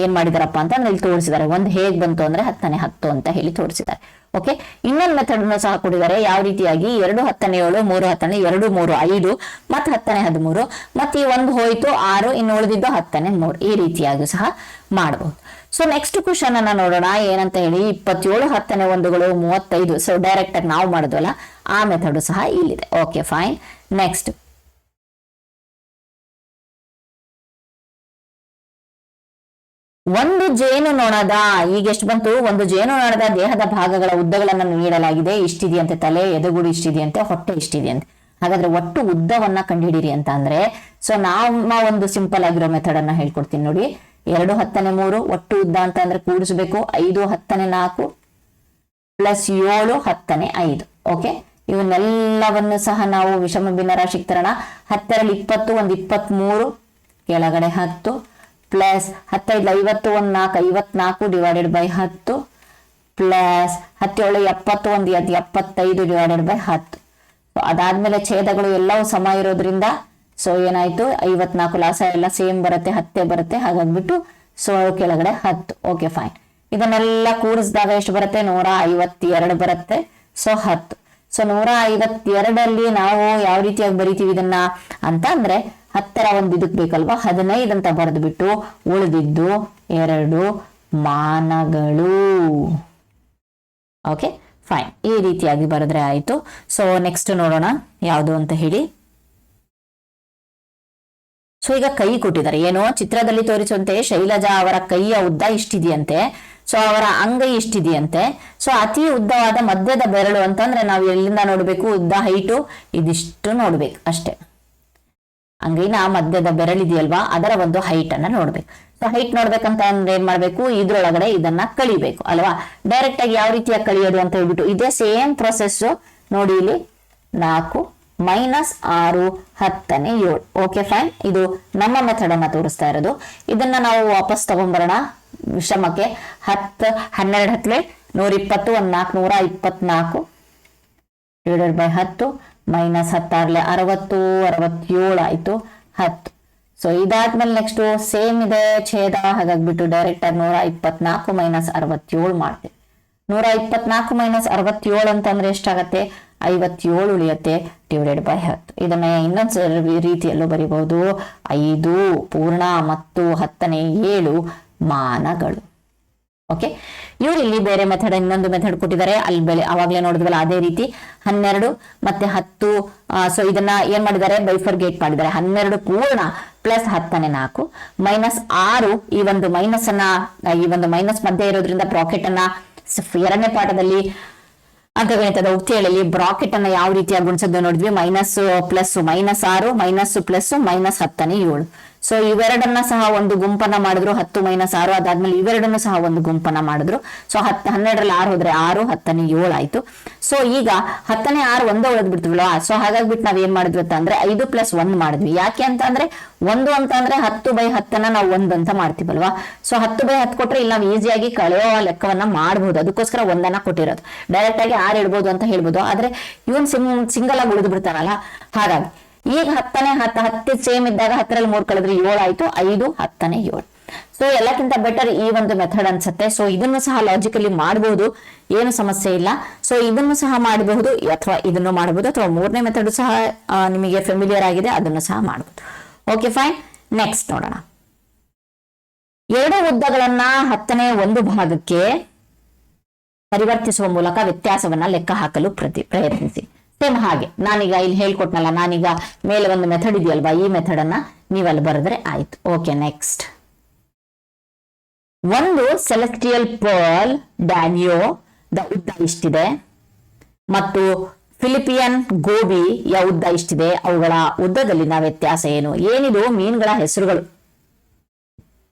ಏನ್ ಮಾಡಿದಾರಪ್ಪ ಅಂತಂದ್ರೆ ಇಲ್ಲಿ ತೋರಿಸಿದ್ದಾರೆ. ಒಂದು ಹೇಗ್ ಬಂತು ಅಂದ್ರೆ 10ನೇ 10 ಅಂತ ಹೇಳಿ ತೋರಿಸಿದ್ದಾರೆ. ಓಕೆ, ಇನ್ನೊಂದು ಮೆಥಡ್ ಸಹ ಕೊಟ್ಟಿದ್ದಾರೆ. ಯಾವ ರೀತಿಯಾಗಿ 2 10ನೇ 7, 3 10ನೇ 2 3 5 ಮತ್ತೆ 10ನೇ 13 ಮತ್ತೆ ಈ ಒಂದು ಹೋಯ್ತು 6, ಇನ್ನು ಉಳಿದಿದ್ದು 10ನೇ 3. ಈ ರೀತಿಯಾಗಿ ಸಹ ಮಾಡಬಹುದು. ಸೊ ನೆಕ್ಸ್ಟ್ ಕ್ವಶನ್ ಅನ್ನ ನೋಡೋಣ ಏನಂತ ಹೇಳಿ. 27 10ನೇ 1ಗಳು 35. ಸೊ ಡೈರೆಕ್ಟ್ ಆಗಿ ನಾವು ಮಾಡಿದ್ವಲ್ಲ ಆ ಮೆಥಡ್ ಸಹ ಇಲ್ಲಿದೆ. Okay fine. ನೆಕ್ಸ್ಟ್, ಒಂದು ಜೇನುನೊಣದ, ಈಗ ಎಷ್ಟು ಬಂತು, ಒಂದು ಜೇನುನೊಣದ ದೇಹದ ಭಾಗಗಳ ಉದ್ದಗಳನ್ನು ನೀಡಲಾಗಿದೆ. ಇಷ್ಟಿದೆಯಂತೆ ತಲೆ, ಎದೆಗೂಡು ಇಷ್ಟಿದೆಯಂತೆ, ಹೊಟ್ಟೆ ಇಷ್ಟಿದೆಯಂತೆ. ಹಾಗಾದ್ರೆ ಒಟ್ಟು ಉದ್ದವನ್ನ ಕಂಡುಹಿಡಿಯಿರಿ ಅಂತ ಅಂದ್ರೆ, ಸೊ ನಾವು ಒಂದು ಸಿಂಪಲ್ ಆಗಿರೋ ಮೆಥಡ್ ಅನ್ನ ಹೇಳ್ಕೊಡ್ತೀನಿ ನೋಡಿ. 2 10ನೇ 3 ಒಟ್ಟು ಉದ್ದ ಅಂತ ಅಂದ್ರೆ ಕೂಡಿಸಬೇಕು. 5 10ನೇ 4 ಪ್ಲಸ್ 7 10ನೇ 5. ಓಕೆ, ಇವನ್ನೆಲ್ಲವನ್ನು ಸಹ ನಾವು ವಿಷಮ ಭಿನ್ನರಾಶಿಗೆ ತರೋಣ. 10ರಲ್ಲಿ 20 ಒಂದು 23 ಕೆಳಗಡೆ 10 ಪ್ಲಸ್ 10 50 ಒಂದು 4 54 ಡಿವೈಡೆಡ್ ಬೈ 10 ಪ್ಲಸ್ 17 70 ಒಂದು 75 ಡಿವೈಡೆಡ್ ಬೈ 10. ಅದಾದ್ಮೇಲೆ ಛೇದಗಳು ಎಲ್ಲವೂ ಸಮ ಇರೋದ್ರಿಂದ ಸೊ ಏನಾಯ್ತು, 54 ಲಾಸ ಎಲ್ಲ ಸೇಮ್ ಬರುತ್ತೆ, 10 ಬರುತ್ತೆ. ಹಾಗಾಗ್ಬಿಟ್ಟು ಸೊ ಕೆಳಗಡೆ 10. Okay fine. ಇದನ್ನೆಲ್ಲ ಕೂಡಿಸಿದಾಗ ಎಷ್ಟು ಬರುತ್ತೆ, 152 ಬರುತ್ತೆ. ಸೊ 10. ಸೊ 152ರಲ್ಲಿ ನಾವು ಯಾವ ರೀತಿಯಾಗಿ ಬರಿತೀವಿ ಇದನ್ನ ಅಂತ ಅಂದ್ರೆ, 10ರ ಒಂದು ಇದಕ್ ಬೇಕಲ್ವಾ, 15 ಅಂತ ಬರೆದು ಬಿಟ್ಟು ಉಳಿದಿದ್ದು 2 ಮಾನಗಳು. Okay fine. ಈ ರೀತಿಯಾಗಿ ಬರೆದ್ರೆ ಆಯ್ತು. ಸೊ ನೆಕ್ಸ್ಟ್ ನೋಡೋಣ ಯಾವುದು ಅಂತ ಹೇಳಿ. ಸೊ ಈಗ ಕೈ ಕೊಟ್ಟಿದ್ದಾರೆ. ಏನೋ ಚಿತ್ರದಲ್ಲಿ ತೋರಿಸುವಂತೆ ಶೈಲಜಾ ಅವರ ಕೈಯ ಉದ್ದ ಇಷ್ಟಿದೆಯಂತೆ. ಸೊ ಅವರ ಅಂಗೈ ಇಷ್ಟಿದೆಯಂತೆ. ಸೊ ಅತಿ ಉದ್ದವಾದ ಮಧ್ಯದ ಬೆರಳು ಅಂತಂದ್ರೆ ನಾವು ಎಲ್ಲಿಂದ ನೋಡ್ಬೇಕು, ಉದ್ದ ಹೈಟು ಇದಿಷ್ಟು ನೋಡ್ಬೇಕು ಅಷ್ಟೇ. ಅಂಗೈನ ಮಧ್ಯದ ಬೆರಳಿದೆಯಲ್ವಾ ಅದರ ಒಂದು ಹೈಟ್ ಅನ್ನ ನೋಡ್ಬೇಕು. ಸೊ ಹೈಟ್ ನೋಡ್ಬೇಕಂತ ಅಂದ್ರೆ ಏನ್ ಮಾಡ್ಬೇಕು, ಇದ್ರೊಳಗಡೆ ಇದನ್ನ ಕಳಿಬೇಕು ಅಲ್ವಾ. ಡೈರೆಕ್ಟ್ ಆಗಿ ಯಾವ ರೀತಿಯಾಗಿ ಕಳಿಯೋದು ಅಂತ ಹೇಳ್ಬಿಟ್ಟು ಇದೇ ಸೇಮ್ ಪ್ರೊಸೆಸ್ ನೋಡಿ. ಇಲ್ಲಿ 4 ಮೈನಸ್ 6 10ನೇ 7. Okay fine. ಇದು ನಮ್ಮ ಮೆಥಡ್ ಅನ್ನ ತೋರಿಸ್ತಾ ಇರೋದು. ಇದನ್ನ ನಾವು ವಾಪಸ್ ತಗೊಂಡ್ಬರೋಣ ವಿಷಮಕ್ಕೆ. 10 12 ಹತ್ಲೆ 120 ಒಂದು 424 ಡಿವೈಡೆಡ್ ಬೈ 10 ಮೈನಸ್ 10 60 67 ಆಯ್ತು 10. ಸೊ ಇದಾದ್ಮೇಲೆ ನೆಕ್ಸ್ಟ್ ಸೇಮ್ ಇದೆ ಛೇದ. ಹಾಗಾಗ್ಬಿಟ್ಟು ಡೈರೆಕ್ಟ್ ಆಗಿ 124 ಮೈನಸ್ 67 ಮಾಡ್ತೀವಿ. 124 ಮೈನಸ್ 67 ಅಂತಂದ್ರೆ ಎಷ್ಟಾಗತ್ತೆ, 57 ಉಳಿಯುತ್ತೆ ಡಿವೈಡೆಡ್ ಬೈ 10. ಇದನ್ನ ಇನ್ನೊಂದು ರೀತಿಯಲ್ಲೂ ಬರೀಬಹುದು. 5 ಪೂರ್ಣ ಮತ್ತು 10ನೇ 7 ಮಾನಗಳು. ಓಕೆ, ಇವ್ರು ಇಲ್ಲಿ ಬೇರೆ ಮೆಥಡ್ ಇನ್ನೊಂದು ಮೆಥಡ್ ಕೊಟ್ಟಿದ್ದಾರೆ. ಅಲ್ಲಿ ಬೆಲೆ ಅವಾಗ್ಲೇ ನೋಡಿದ್ವಲ್ಲ ಅದೇ ರೀತಿ 12 ಮತ್ತೆ 10. ಸೊ ಇದನ್ನ ಏನ್ ಮಾಡಿದ್ದಾರೆ, ಬೈಫರ್ಗೇಟ್ ಮಾಡಿದ್ದಾರೆ. 12 ಪೂರ್ಣ ಪ್ಲಸ್ 10ನೇ 4 ಮೈನಸ್ 6. ಈ ಒಂದು ಮೈನಸ್ ಅನ್ನ, ಈ ಒಂದು ಮೈನಸ್ ಮಧ್ಯೆ ಇರೋದ್ರಿಂದ ಬ್ರಾಕೆಟ್ ಅನ್ನ 2ನೇ ಪಾಠದಲ್ಲಿ ಅಂಕಗಣಿತದ ಉಕ್ತಿಯಲ್ಲಿ ಬ್ರಾಕೆಟ್ ಅನ್ನ ಯಾವ ರೀತಿಯಾಗಿ ಗುಣಿಸೋದು ನೋಡಿದ್ವಿ. Minus plus minus 6 minus plus minus 10ನೇ 7. ಸೊ ಇವೆರಡನ್ನ ಸಹ ಒಂದು ಗುಂಪನ್ನ ಮಾಡಿದ್ರು, 10 ಮೈನಸ್ 6. ಅದಾದ್ಮೇಲೆ ಇವೆರಡನ್ನು ಸಹ ಒಂದು ಗುಂಪನ್ನ ಮಾಡಿದ್ರು. ಸೊ 12ರಲ್ಲಿ 6 ಹೋದ್ರೆ 6 10ನೇ 7 ಆಯ್ತು. ಸೊ ಈಗ 10ನೇ 6 ಒಂದೇ ಉಳಿದ್ ಬಿಡ್ತೀವಲ್ವಾ. ಸೊ ಹಾಗಾಗ್ಬಿಟ್ಟು ನಾವ್ ಏನ್ ಮಾಡಿದ್ವಿ ಅಂತ ಅಂದ್ರೆ 5 ಪ್ಲಸ್ 1 ಮಾಡಿದ್ವಿ. ಯಾಕೆ ಅಂತ ಅಂದ್ರೆ 1 ಅಂತ ಅಂದ್ರೆ 10/10 ನಾವು 1 ಅಂತ ಮಾಡ್ತೀವಲ್ವಾ. ಸೊ 10/10 ಕೊಟ್ರೆ ಇಲ್ಲಿ ನಾವು ಈಸಿಯಾಗಿ ಕಳೆಯೋ ಲೆಕ್ಕವನ್ನ ಮಾಡಬಹುದು. ಅದಕ್ಕೋಸ್ಕರ 1 ಕೊಟ್ಟಿರೋದು. ಡೈರೆಕ್ಟ್ ಆಗಿ 6 ಇಡ್ಬೋದು ಅಂತ ಹೇಳ್ಬೋದು. ಆದ್ರೆ ಇವನ್ ಸಿಂಗಲ್ ಆಗಿ ಉಳಿದು ಬಿಡ್ತಾರಲ್ಲ. ಹಾಗಾಗಿ ಈಗ 10ನೇ 10 ಸೇಮ್ ಇದ್ದಾಗ 10ರಲ್ಲಿ 3 ಕಳೆದ್ರೆ 7 ಆಯ್ತು. 5 10ನೇ 7. ಸೊ ಎಲ್ಲಕ್ಕಿಂತ ಬೆಟರ್ ಈ ಒಂದು ಮೆಥಡ್ ಅನ್ಸುತ್ತೆ. ಸೊ ಇದನ್ನು ಸಹ ಲಾಜಿಕಲಿ ಮಾಡಬಹುದು, ಏನು ಸಮಸ್ಯೆ ಇಲ್ಲ. ಸೊ ಇದನ್ನು ಸಹ ಮಾಡಬಹುದು ಅಥವಾ ಇದನ್ನು ಮಾಡಬಹುದು, ಅಥವಾ 3ನೇ ಮೆಥಡ್ ಸಹ ನಿಮಗೆ ಫೆಮಿಲಿಯರ್ ಆಗಿದೆ, ಅದನ್ನು ಸಹ ಮಾಡಬಹುದು. Okay fine. ನೆಕ್ಸ್ಟ್ ನೋಡೋಣ. 2 ಉದ್ದಗಳನ್ನ 10ನೇ 1 ಭಾಗಕ್ಕೆ ಪರಿವರ್ತಿಸುವ ಮೂಲಕ ವ್ಯತ್ಯಾಸವನ್ನ ಲೆಕ್ಕ ಹಾಕಲು ಪ್ರಯತ್ನಿಸಿ. ಸೇಮ್ ಹಾಗೆ ನಾನೀಗ ಇಲ್ಲಿ ಹೇಳ್ಕೊಟ್ನಲ್ಲ, ನಾನೀಗ ಮೇಲೆ ಒಂದು ಮೆಥಡ್ ಇದೆಯಲ್ವಾ, ಈ ಮೆಥಡ್ ಅನ್ನ ನೀವಲ್ಲಿ ಬರೆದ್ರೆ ಆಯ್ತು. Okay next. ಒಂದು ಸೆಲೆಸ್ಟಿಯಲ್ ಪರ್ಲ್ ಡ್ಯಾನಿಯೋ ದ ಉದ್ದ ಇಷ್ಟಿದೆ ಮತ್ತು ಫಿಲಿಪಿಯನ್ ಗೋಬಿಯ ಉದ್ದ ಇಷ್ಟಿದೆ. ಅವುಗಳ ಉದ್ದದಲ್ಲಿನ ವ್ಯತ್ಯಾಸ ಏನು? ಏನಿದು? ಮೀನುಗಳ ಹೆಸರುಗಳು.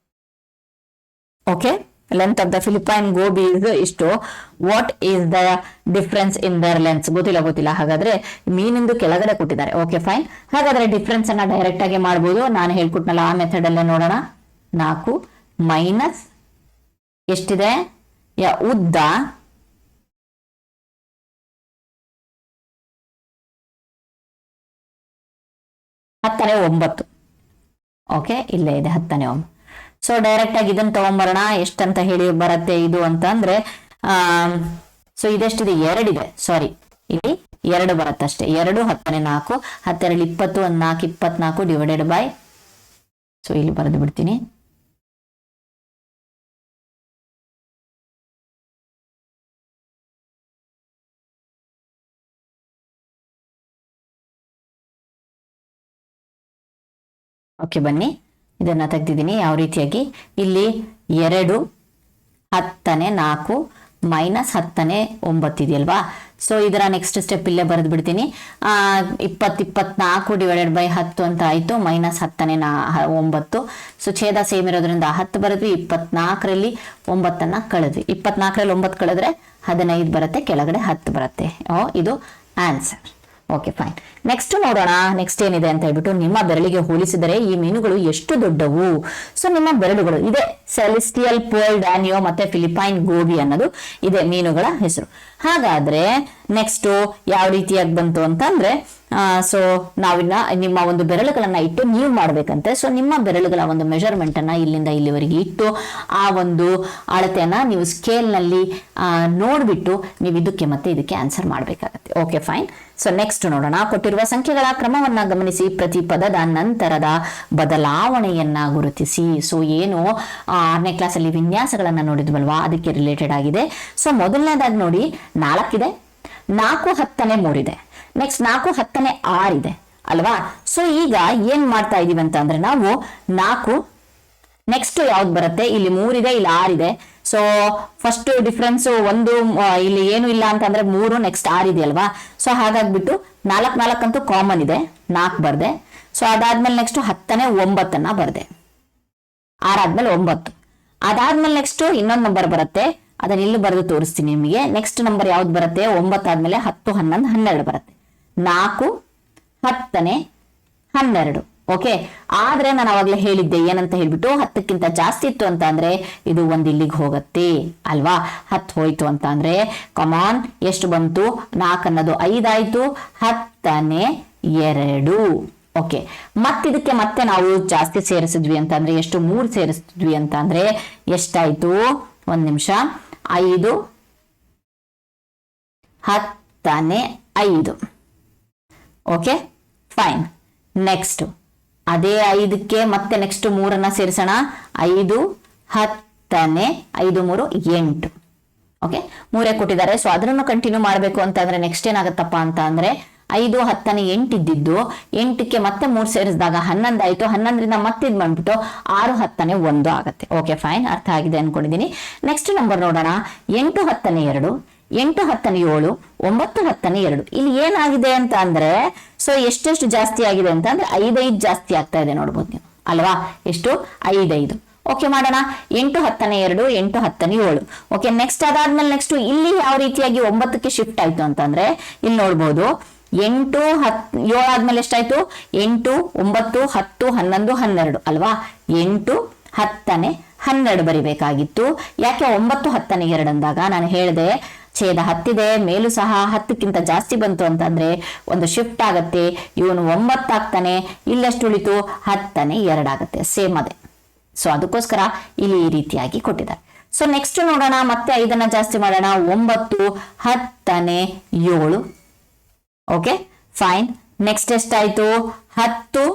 Okay, length of the Philippine goby is ಇಷ್ಟು. What is the difference in their length? ಗೊತ್ತಿಲ್ಲ. ಹಾಗಾದ್ರೆ ಮೀನಿಂದು ಕೆಳಗಡೆ ಕೊಟ್ಟಿದ್ದಾರೆ. Okay fine. ಹಾಗಾದ್ರೆ ಡಿಫ್ರೆನ್ಸ್ ಅನ್ನ ಡೈರೆಕ್ಟ್ ಆಗಿ ಮಾಡಬಹುದು. ನಾನು ಹೇಳ್ಕೊಟ್ನಲ್ಲ ಆ ಮೆಥಡ್ ಅಲ್ಲೇ ನೋಡೋಣ. 4 ಮೈನಸ್ ಎಷ್ಟಿದೆ ಉದ್ದ ಹತ್ತನೇ 9. ಓಕೆ, ಇಲ್ಲೇ ಇದೆ 10ನೇ 9. ಸೊ ಡೈರೆಕ್ಟ್ ಆಗಿ ಇದನ್ನ ತಗೊಂಬರೋಣ. ಎಷ್ಟಂತ ಹೇಳಿ ಬರುತ್ತೆ ಇದು ಅಂತ ಅಂದ್ರೆ ಸೊ ಇದೆಷ್ಟಿದೆ, 2 ಇದೆ, ಸಾರಿ ಇಲ್ಲಿ 2 ಬರುತ್ತೆ ಅಷ್ಟೇ. 2 10 4 10 20 4 24 ಡಿವೈಡೆಡ್ ಬೈ, ಸೊ ಇಲ್ಲಿ ಬರೆದು ಬಿಡ್ತೀನಿ. ಓಕೆ, ಬನ್ನಿ ಇದನ್ನ ತೆಗ್ದಿದ್ದೀನಿ. ಯಾವ ರೀತಿಯಾಗಿ ಇಲ್ಲಿ 2 10 4 ಮೈನಸ್ 10 9 ಇದೆಯಲ್ವಾ. ಸೊ ಇದರ ನೆಕ್ಸ್ಟ್ ಸ್ಟೆಪ್ ಇಲ್ಲೇ ಬರೆದು ಬಿಡ್ತೀನಿ. 20 24 ಡಿವೈಡೆಡ್ ಬೈ 10 ಅಂತ ಆಯ್ತು, ಮೈನಸ್ 10 9. ಸೊ ಛೇದ ಸೇಮ್ ಇರೋದ್ರಿಂದ 10 ಬರೆದ್ವಿ. 24ರಲ್ಲಿ 9 ಕಳೆದ್ವಿ. 24ರಲ್ಲಿ 9 ಕಳೆದ್ರೆ 15 ಬರುತ್ತೆ, ಕೆಳಗಡೆ 10 ಬರುತ್ತೆ. ಇದು ಆನ್ಸರ್. Okay, fine. ನೆಕ್ಸ್ಟ್ ನೋಡೋಣ. ನೆಕ್ಸ್ಟ್ ಏನಿದೆ ಅಂತ ಹೇಳ್ಬಿಟ್ಟು, ನಿಮ್ಮ ಬೆರಳಿಗೆ ಹೋಲಿಸಿದರೆ ಈ ಮೀನುಗಳು ಎಷ್ಟು ದೊಡ್ಡವು. ಸೊ ನಿಮ್ಮ ಬೆರಳುಗಳು ಇದೆ, ಸೆಲೆಸ್ಟಿಯಲ್ ಪರ್ಲ್ ಡ್ಯಾನಿಯೋ ಮತ್ತೆ ಫಿಲಿಪೈನ್ ಗೋಬಿ ಅನ್ನೋದು ಇದೆ ಮೀನುಗಳ ಹೆಸರು. ಹಾಗಾದ್ರೆ ನೆಕ್ಸ್ಟ್ ಯಾವ ರೀತಿಯಾಗಿ ಬಂತು ಅಂತಂದ್ರೆ, ಸೊ ನಾವಿನ್ನ ನಿಮ್ಮ ಒಂದು ಬೆರಳುಗಳನ್ನ ಇಟ್ಟು ನೀವು ಮಾಡ್ಬೇಕಂತೆ. ಸೊ ನಿಮ್ಮ ಬೆರಳುಗಳ ಒಂದು ಮೆಜರ್ಮೆಂಟ್ ಅನ್ನ ಇಲ್ಲಿಂದ ಇಲ್ಲಿವರೆಗೆ ಇಟ್ಟು ಆ ಒಂದು ಅಳತೆಯನ್ನ ನೀವು ಸ್ಕೇಲ್ ನಲ್ಲಿ ನೋಡ್ಬಿಟ್ಟು ನೀವು ಇದಕ್ಕೆ ಮತ್ತೆ ಇದಕ್ಕೆ ಆನ್ಸರ್ ಮಾಡ್ಬೇಕಾಗತ್ತೆ. Okay, fine. ಸೊ ನೆಕ್ಸ್ಟ್ ನೋಡೋಣ. ಕೊಟ್ಟಿರುವ ಸಂಖ್ಯೆಗಳ ಕ್ರಮವನ್ನ ಗಮನಿಸಿ, ಪ್ರತಿ ಪದದ ನಂತರದ ಬದಲಾವಣೆಯನ್ನ ಗುರುತಿಸಿ. ಸೊ ಏನು 6ನೇ ಕ್ಲಾಸಲ್ಲಿ ವಿನ್ಯಾಸಗಳನ್ನ ನೋಡಿದ್ವಲ್ವಾ, ಅದಕ್ಕೆ ರಿಲೇಟೆಡ್ ಆಗಿದೆ. ಸೊ ಮೊದಲನೇದಾಗಿ ನೋಡಿ, 4 ಇದೆ, 4 10 3 ಇದೆ, ನೆಕ್ಸ್ಟ್ 4 10 6 ಇದೆ ಅಲ್ವಾ. ಸೊ ಈಗ ಏನ್ ಮಾಡ್ತಾ ಇದೀವಿ ಅಂತ ಅಂದ್ರೆ, ನಾವು 4 ನೆಕ್ಸ್ಟ್ ಯಾವ್ದು ಬರುತ್ತೆ, ಇಲ್ಲಿ 3 ಇದೆ, ಇಲ್ಲಿ 6 ಇದೆ. ಸೊ ಫಸ್ಟ್ ಡಿಫ್ರೆನ್ಸ್ ಒಂದು, ಇಲ್ಲಿ ಏನು ಇಲ್ಲ ಅಂತಂದ್ರೆ 3 ನೆಕ್ಸ್ಟ್ 6 ಇದೆ ಅಲ್ವಾ. ಸೊ ಹಾಗಾಗ್ಬಿಟ್ಟು 4 4 ಅಂತೂ ಕಾಮನ್ ಇದೆ, 4 ಬರ್ದೆ. ಸೊ ಅದಾದ್ಮೇಲೆ ನೆಕ್ಸ್ಟ್ 10 9 ಬರ್ದೆ, 6 ಆದ್ಮೇಲೆ 9. ಅದಾದ್ಮೇಲೆ ನೆಕ್ಸ್ಟ್ ಇನ್ನೊಂದು ನಂಬರ್ ಬರುತ್ತೆ, ಅದನ್ನ ಇಲ್ಲಿ ಬರೆದು ತೋರಿಸ್ತೀನಿ ನಿಮಗೆ. ನೆಕ್ಸ್ಟ್ ನಂಬರ್ ಯಾವ್ದು ಬರುತ್ತೆ, 9 ಆದ್ಮೇಲೆ 10 11 12 ಬರುತ್ತೆ. 4 10 12. ಓಕೆ, ಆದ್ರೆ ನಾನು ಅವಾಗ್ಲೇ ಹೇಳಿದ್ದೆ ಏನಂತ ಹೇಳ್ಬಿಟ್ಟು, 10ಕ್ಕಿಂತ ಜಾಸ್ತಿ ಇತ್ತು ಅಂತ ಅಂದ್ರೆ ಇದು ಒಂದ್ ಇಲ್ಲಿಗೆ ಹೋಗತ್ತೆ ಅಲ್ವಾ. 10 ಹೋಯ್ತು ಅಂತ ಅಂದ್ರೆ ಕಮಾನ್ ಎಷ್ಟು ಬಂತು, 4 ಅನ್ನೋದು 5 ಆಯ್ತು, 10 2. ಓಕೆ, ಮತ್ತಿದಕ್ಕೆ ಮತ್ತೆ ನಾವು ಜಾಸ್ತಿ ಸೇರಿಸಿದ್ವಿ ಅಂತ ಅಂದ್ರೆ ಎಷ್ಟು, 3 ಸೇರಿಸಿದ್ವಿ ಅಂತ ಅಂದ್ರೆ ಎಷ್ಟಾಯ್ತು, ಒಂದ್ ನಿಮಿಷ, 5 10 5. Okay, fine. ನೆಕ್ಸ್ಟ್ ಅದೇ 5ಕ್ಕೆ ಮತ್ತೆ ನೆಕ್ಸ್ಟ್ 3 ಸೇರಿಸೋಣ. 5 10 5 3 8. ಓಕೆ, 3 ಕೊಟ್ಟಿದ್ದಾರೆ. ಸೊ ಅದನ್ನು ಕಂಟಿನ್ಯೂ ಮಾಡಬೇಕು ಅಂತಂದ್ರೆ ನೆಕ್ಸ್ಟ್ ಏನಾಗತ್ತಪ್ಪ ಅಂತ ಅಂದ್ರೆ, 5 10 8 ಇದ್ದಿದ್ದು 8ಕ್ಕೆ ಮತ್ತೆ 3 ಸೇರಿಸಿದಾಗ 11 ಆಯ್ತು. 11ರಿಂದ ಮತ್ತೆ ಇದು ಮಾಡ್ಬಿಟ್ಟು 6 10 1 ಆಗತ್ತೆ. ಓಕೆ, ಫೈನ್, ಅರ್ಥ ಆಗಿದೆ ಅನ್ಕೊಂಡಿದೀನಿ. ನೆಕ್ಸ್ಟ್ ನಂಬರ್ ನೋಡೋಣ. 8 10 2, 8 10 7, 9 10 2. ಇಲ್ಲಿ ಏನಾಗಿದೆ ಅಂತ ಅಂದ್ರೆ, ಸೊ ಎಷ್ಟೆಷ್ಟು ಜಾಸ್ತಿ ಆಗಿದೆ ಅಂತ ಅಂದ್ರೆ 5 5 ಜಾಸ್ತಿ ಆಗ್ತಾ ಇದೆ ನೋಡ್ಬೋದು ನೀವು ಅಲ್ವಾ. ಎಷ್ಟು, 5 5. ಓಕೆ, ಮಾಡೋಣ. 8 10 2, 8 10 7. ಓಕೆ, ನೆಕ್ಸ್ಟ್ ಅದಾದ್ಮೇಲೆ ನೆಕ್ಸ್ಟ್ ಇಲ್ಲಿ ಯಾವ ರೀತಿಯಾಗಿ 9ಕ್ಕೆ ಶಿಫ್ಟ್ ಆಯ್ತು ಅಂತಂದ್ರೆ, ಇಲ್ಲಿ ನೋಡ್ಬೋದು 8 10 7 ಆದ್ಮೇಲೆ ಎಷ್ಟಾಯ್ತು, 8 9 10 11 12 ಅಲ್ವಾ. 8 10 12 ಬರಿಬೇಕಾಗಿತ್ತು. ಯಾಕೆ 9 10 2 ಅಂದಾಗ ನಾನು ಹೇಳಿದೆ ಛೇದ 10 ಇದೆ, ಮೇಲೂ ಸಹ 10ಕ್ಕಿಂತ ಜಾಸ್ತಿ ಬಂತು ಅಂತಂದ್ರೆ ಒಂದು ಶಿಫ್ಟ್ ಆಗತ್ತೆ. ಇವನು 9 ಆಗ್ತಾನೆ, ಇಲ್ಲೆಷ್ಟು ಉಳಿತು, 10 2 ಆಗತ್ತೆ, ಸೇಮ್ ಅದೇ. ಸೊ ಅದಕ್ಕೋಸ್ಕರ ಇಲ್ಲಿ ಈ ರೀತಿಯಾಗಿ ಕೊಟ್ಟಿದ್ದಾರೆ. ಸೊ ನೆಕ್ಸ್ಟ್ ನೋಡೋಣ, ಮತ್ತೆ 5 ಜಾಸ್ತಿ ಮಾಡೋಣ. 9 10 7. Okay, fine. ನೆಕ್ಸ್ಟ್ ಎಷ್ಟಾಯ್ತು, 10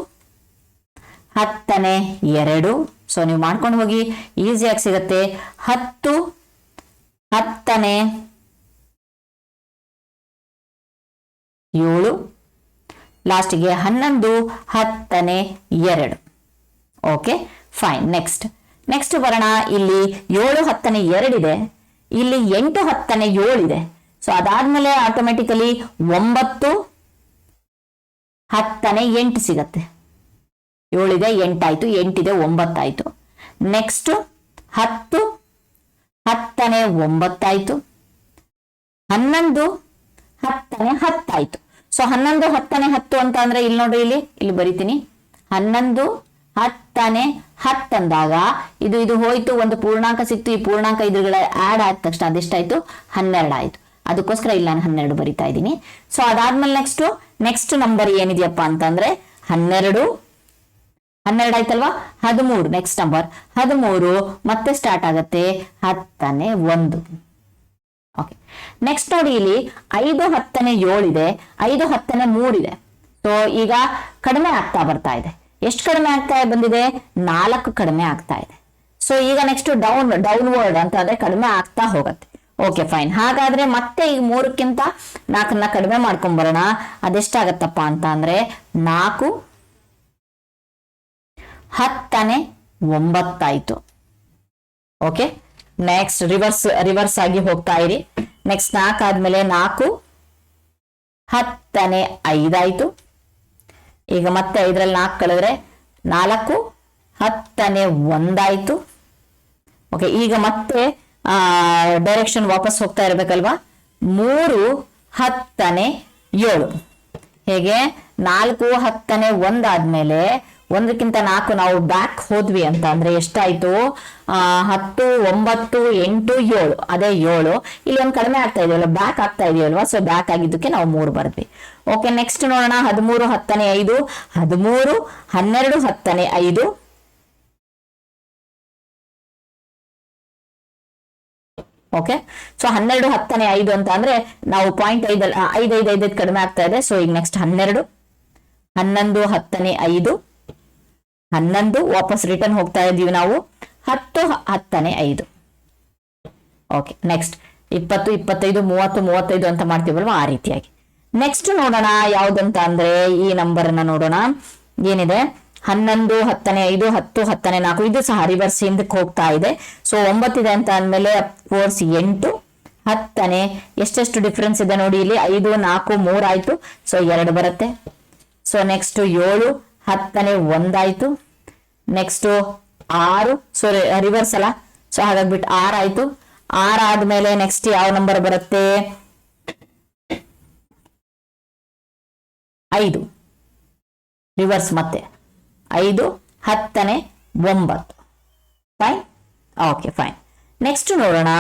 10 2. ಸೊ ನೀವು ಮಾಡ್ಕೊಂಡು ಹೋಗಿ, ಈಸಿಯಾಗಿ ಸಿಗತ್ತೆ. 10 10 7, ಲಾಸ್ಟಿಗೆ 11 10 2. Okay, fine. ನೆಕ್ಸ್ಟ್ ಬರೋಣ. ಇಲ್ಲಿ 7 10 2 ಇದೆ, ಇಲ್ಲಿ 8 10 7 ಇದೆ. ಸೊ ಅದಾದ್ಮೇಲೆ ಆಟೋಮೆಟಿಕಲಿ 9 10 8 ಸಿಗತ್ತೆ. 7 ಇದೆ 8 ಆಯ್ತು, 8 ಇದೆ 9 ಆಯ್ತು. ನೆಕ್ಸ್ಟ್ 10 10 9 ಆಯ್ತು, 11 10 10 ಆಯ್ತು. ಸೊ 11 10 10 ಅಂತ ಅಂದ್ರೆ ಇಲ್ಲಿ ನೋಡ್ರಿ, ಇಲ್ಲಿ ಬರಿತೀನಿ. 11 10 10 ಅಂದಾಗ ಇದು ಹೋಯ್ತು, ಒಂದು ಪೂರ್ಣಾಂಕ ಸಿಕ್ತು. ಈ ಪೂರ್ಣಾಂಕ ಇದ್ರಗಳ ಆಡ್ ಆದ ತಕ್ಷಣ ಅದೆಷ್ಟಾಯ್ತು, 12 ಆಯ್ತು. ಅದಕ್ಕೋಸ್ಕರ ಇಲ್ಲ ನಾನು 12 ಬರಿತಾ ಇದ್ದೀನಿ. ಸೊ ಅದಾದ್ಮೇಲೆ ನೆಕ್ಸ್ಟ್ ನಂಬರ್ ಏನಿದೆಯಪ್ಪ ಅಂತಂದ್ರೆ 12 12 ಆಯ್ತಲ್ವಾ, 13 ನೆಕ್ಸ್ಟ್ ನಂಬರ್, 13 ಮತ್ತೆ ಸ್ಟಾರ್ಟ್ ಆಗತ್ತೆ 10ನೇ 1. ಓಕೆ, ನೆಕ್ಸ್ಟ್ ನೋಡಿ ಇಲ್ಲಿ 5 10ನೇ 7 ಇದೆ, 5 10ನೇ 3 ಇದೆ. ಸೊ ಈಗ ಕಡಿಮೆ ಆಗ್ತಾ ಬರ್ತಾ ಇದೆ. ಎಷ್ಟು ಕಡಿಮೆ ಆಗ್ತಾ ಬಂದಿದೆ? 4 ಕಡಿಮೆ ಆಗ್ತಾ ಇದೆ. ಸೊ ಈಗ ನೆಕ್ಸ್ಟ್ ಡೌನ್ವರ್ಡ್ ಅಂತ ಅಂದ್ರೆ ಕಡಿಮೆ ಆಗ್ತಾ ಹೋಗತ್ತೆ. Okay fine. ಹಾಗಾದ್ರೆ ಮತ್ತೆ ಈಗ 3ಕ್ಕಿಂತ 4ನ್ನ ಕಡಿಮೆ ಮಾಡ್ಕೊಂಡ್ ಬರೋಣ. ಅದೆಷ್ಟಾಗತ್ತಪ್ಪ ಅಂತ ಅಂದ್ರೆ 4 10ನೇ 9 ಆಯ್ತು. ಓಕೆ, ನೆಕ್ಸ್ಟ್ ರಿವರ್ಸ್ ಆಗಿ ಹೋಗ್ತಾ ಇರಿ. ನೆಕ್ಸ್ಟ್ 4 ಆದ್ಮೇಲೆ 4 10ನೇ 5 ಆಯ್ತು. ಈಗ ಮತ್ತೆ 5ರಲ್ಲಿ 4 ಕಳೆದ್ರೆ 4 10ನೇ 1 ಆಯ್ತು. ಓಕೆ, ಈಗ ಮತ್ತೆ ಡೈರೆಕ್ಷನ್ ವಾಪಸ್ ಹೋಗ್ತಾ ಇರ್ಬೇಕಲ್ವಾ. 3 10ನೇ 7. ಹೇಗೆ 4 10ನೇ 1 ಆದ್ಮೇಲೆ 1ಕ್ಕಿಂತ 4 ನಾವು ಬ್ಯಾಕ್ ಹೋದ್ವಿ ಅಂತ ಅಂದ್ರೆ ಎಷ್ಟಾಯ್ತು? 10 9 8 7. ಅದೇ 7. ಇಲ್ಲಿ ಒಂದು ಕಡಿಮೆ ಆಗ್ತಾ ಇದೆಯಲ್ಲ, ಬ್ಯಾಕ್ ಆಗ್ತಾ ಇದೆಯಲ್ವಾ. ಸೊ ಬ್ಯಾಕ್ ಆಗಿದ್ದಕ್ಕೆ ನಾವು 3 ಬರ್ದ್ವಿ. ಓಕೆ, ನೆಕ್ಸ್ಟ್ ನೋಡೋಣ. 13 10ನೇ 5, 13 12 10ನೇ 5. ಓಕೆ, ಸೊ 12 10ನೇ 5 ಅಂತ ಅಂದ್ರೆ ನಾವು 0.5 ಕಡಿಮೆ ಆಗ್ತಾ ಇದೆ. ಸೊ ಈಗ ನೆಕ್ಸ್ಟ್ 12 11 10ನೇ 5, 11 ವಾಪಸ್ ರಿಟರ್ನ್ ಹೋಗ್ತಾ ಇದೀವಿ ನಾವು. 10 10ನೇ 5. ಓಕೆ, ನೆಕ್ಸ್ಟ್ 20 25 30 35 ಅಂತ ಮಾಡ್ತೀವಲ್ವಾ, ಆ ರೀತಿಯಾಗಿ. ನೆಕ್ಸ್ಟ್ ನೋಡೋಣ ಯಾವ್ದಂತ ಅಂದ್ರೆ ಈ ನಂಬರ್ ಅನ್ನ ನೋಡೋಣ. ಏನಿದೆ? 11 10ನೇ 5, 10 10ನೇ 4. ಇದು ಸಹ ರಿವರ್ಸ್ ಹಿಂದಕ್ಕೆ ಹೋಗ್ತಾ ಇದೆ. ಸೊ 9 ಇದೆ ಅಂತ ಅಂದ್ಮೇಲೆ ಅಫ್ಕೋರ್ಸ್ 8 10ನೇ ಎಷ್ಟೆಷ್ಟು ಡಿಫ್ರೆನ್ಸ್ ಇದೆ ನೋಡಿ ಇಲ್ಲಿ. 5 4 3 ಆಯ್ತು. ಸೊ 2 ಬರುತ್ತೆ. ಸೊ ನೆಕ್ಸ್ಟ್ 7 10ನೇ 1 ಆಯ್ತು. ನೆಕ್ಸ್ಟ್ 6, ಸೊ ರಿವರ್ಸ್ ಅಲ್ಲ, ಸೊ ಹಾಗಾಗ್ಬಿಟ್ಟು 6 ಆಯ್ತು. 6 ಆದ್ಮೇಲೆ ನೆಕ್ಸ್ಟ್ ಯಾವ ನಂಬರ್ ಬರುತ್ತೆ? 5 ರಿವರ್ಸ್ ಮತ್ತೆ 5 10ನೇ 9. ಫೈನ್. Okay fine. ನೆಕ್ಸ್ಟ್ ನೋಡೋಣ.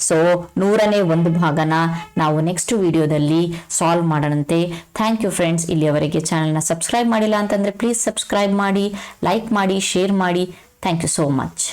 ಸೊ 100ನೇ 1 ಭಾಗನ ನಾವು ನೆಕ್ಸ್ಟ್ ವಿಡಿಯೋದಲ್ಲಿ ಸಾಲ್ವ್ ಮಾಡೋಣಂತೆ. Thank you friends. ಇಲ್ಲಿಯವರೆಗೆ ಚಾನಲ್ನ ಸಬ್ಸ್ಕ್ರೈಬ್ ಮಾಡಿಲ್ಲ ಅಂತಂದ್ರೆ ಪ್ಲೀಸ್ ಸಬ್ಸ್ಕ್ರೈಬ್ ಮಾಡಿ, ಲೈಕ್ ಮಾಡಿ, ಶೇರ್ ಮಾಡಿ. Thank you so much.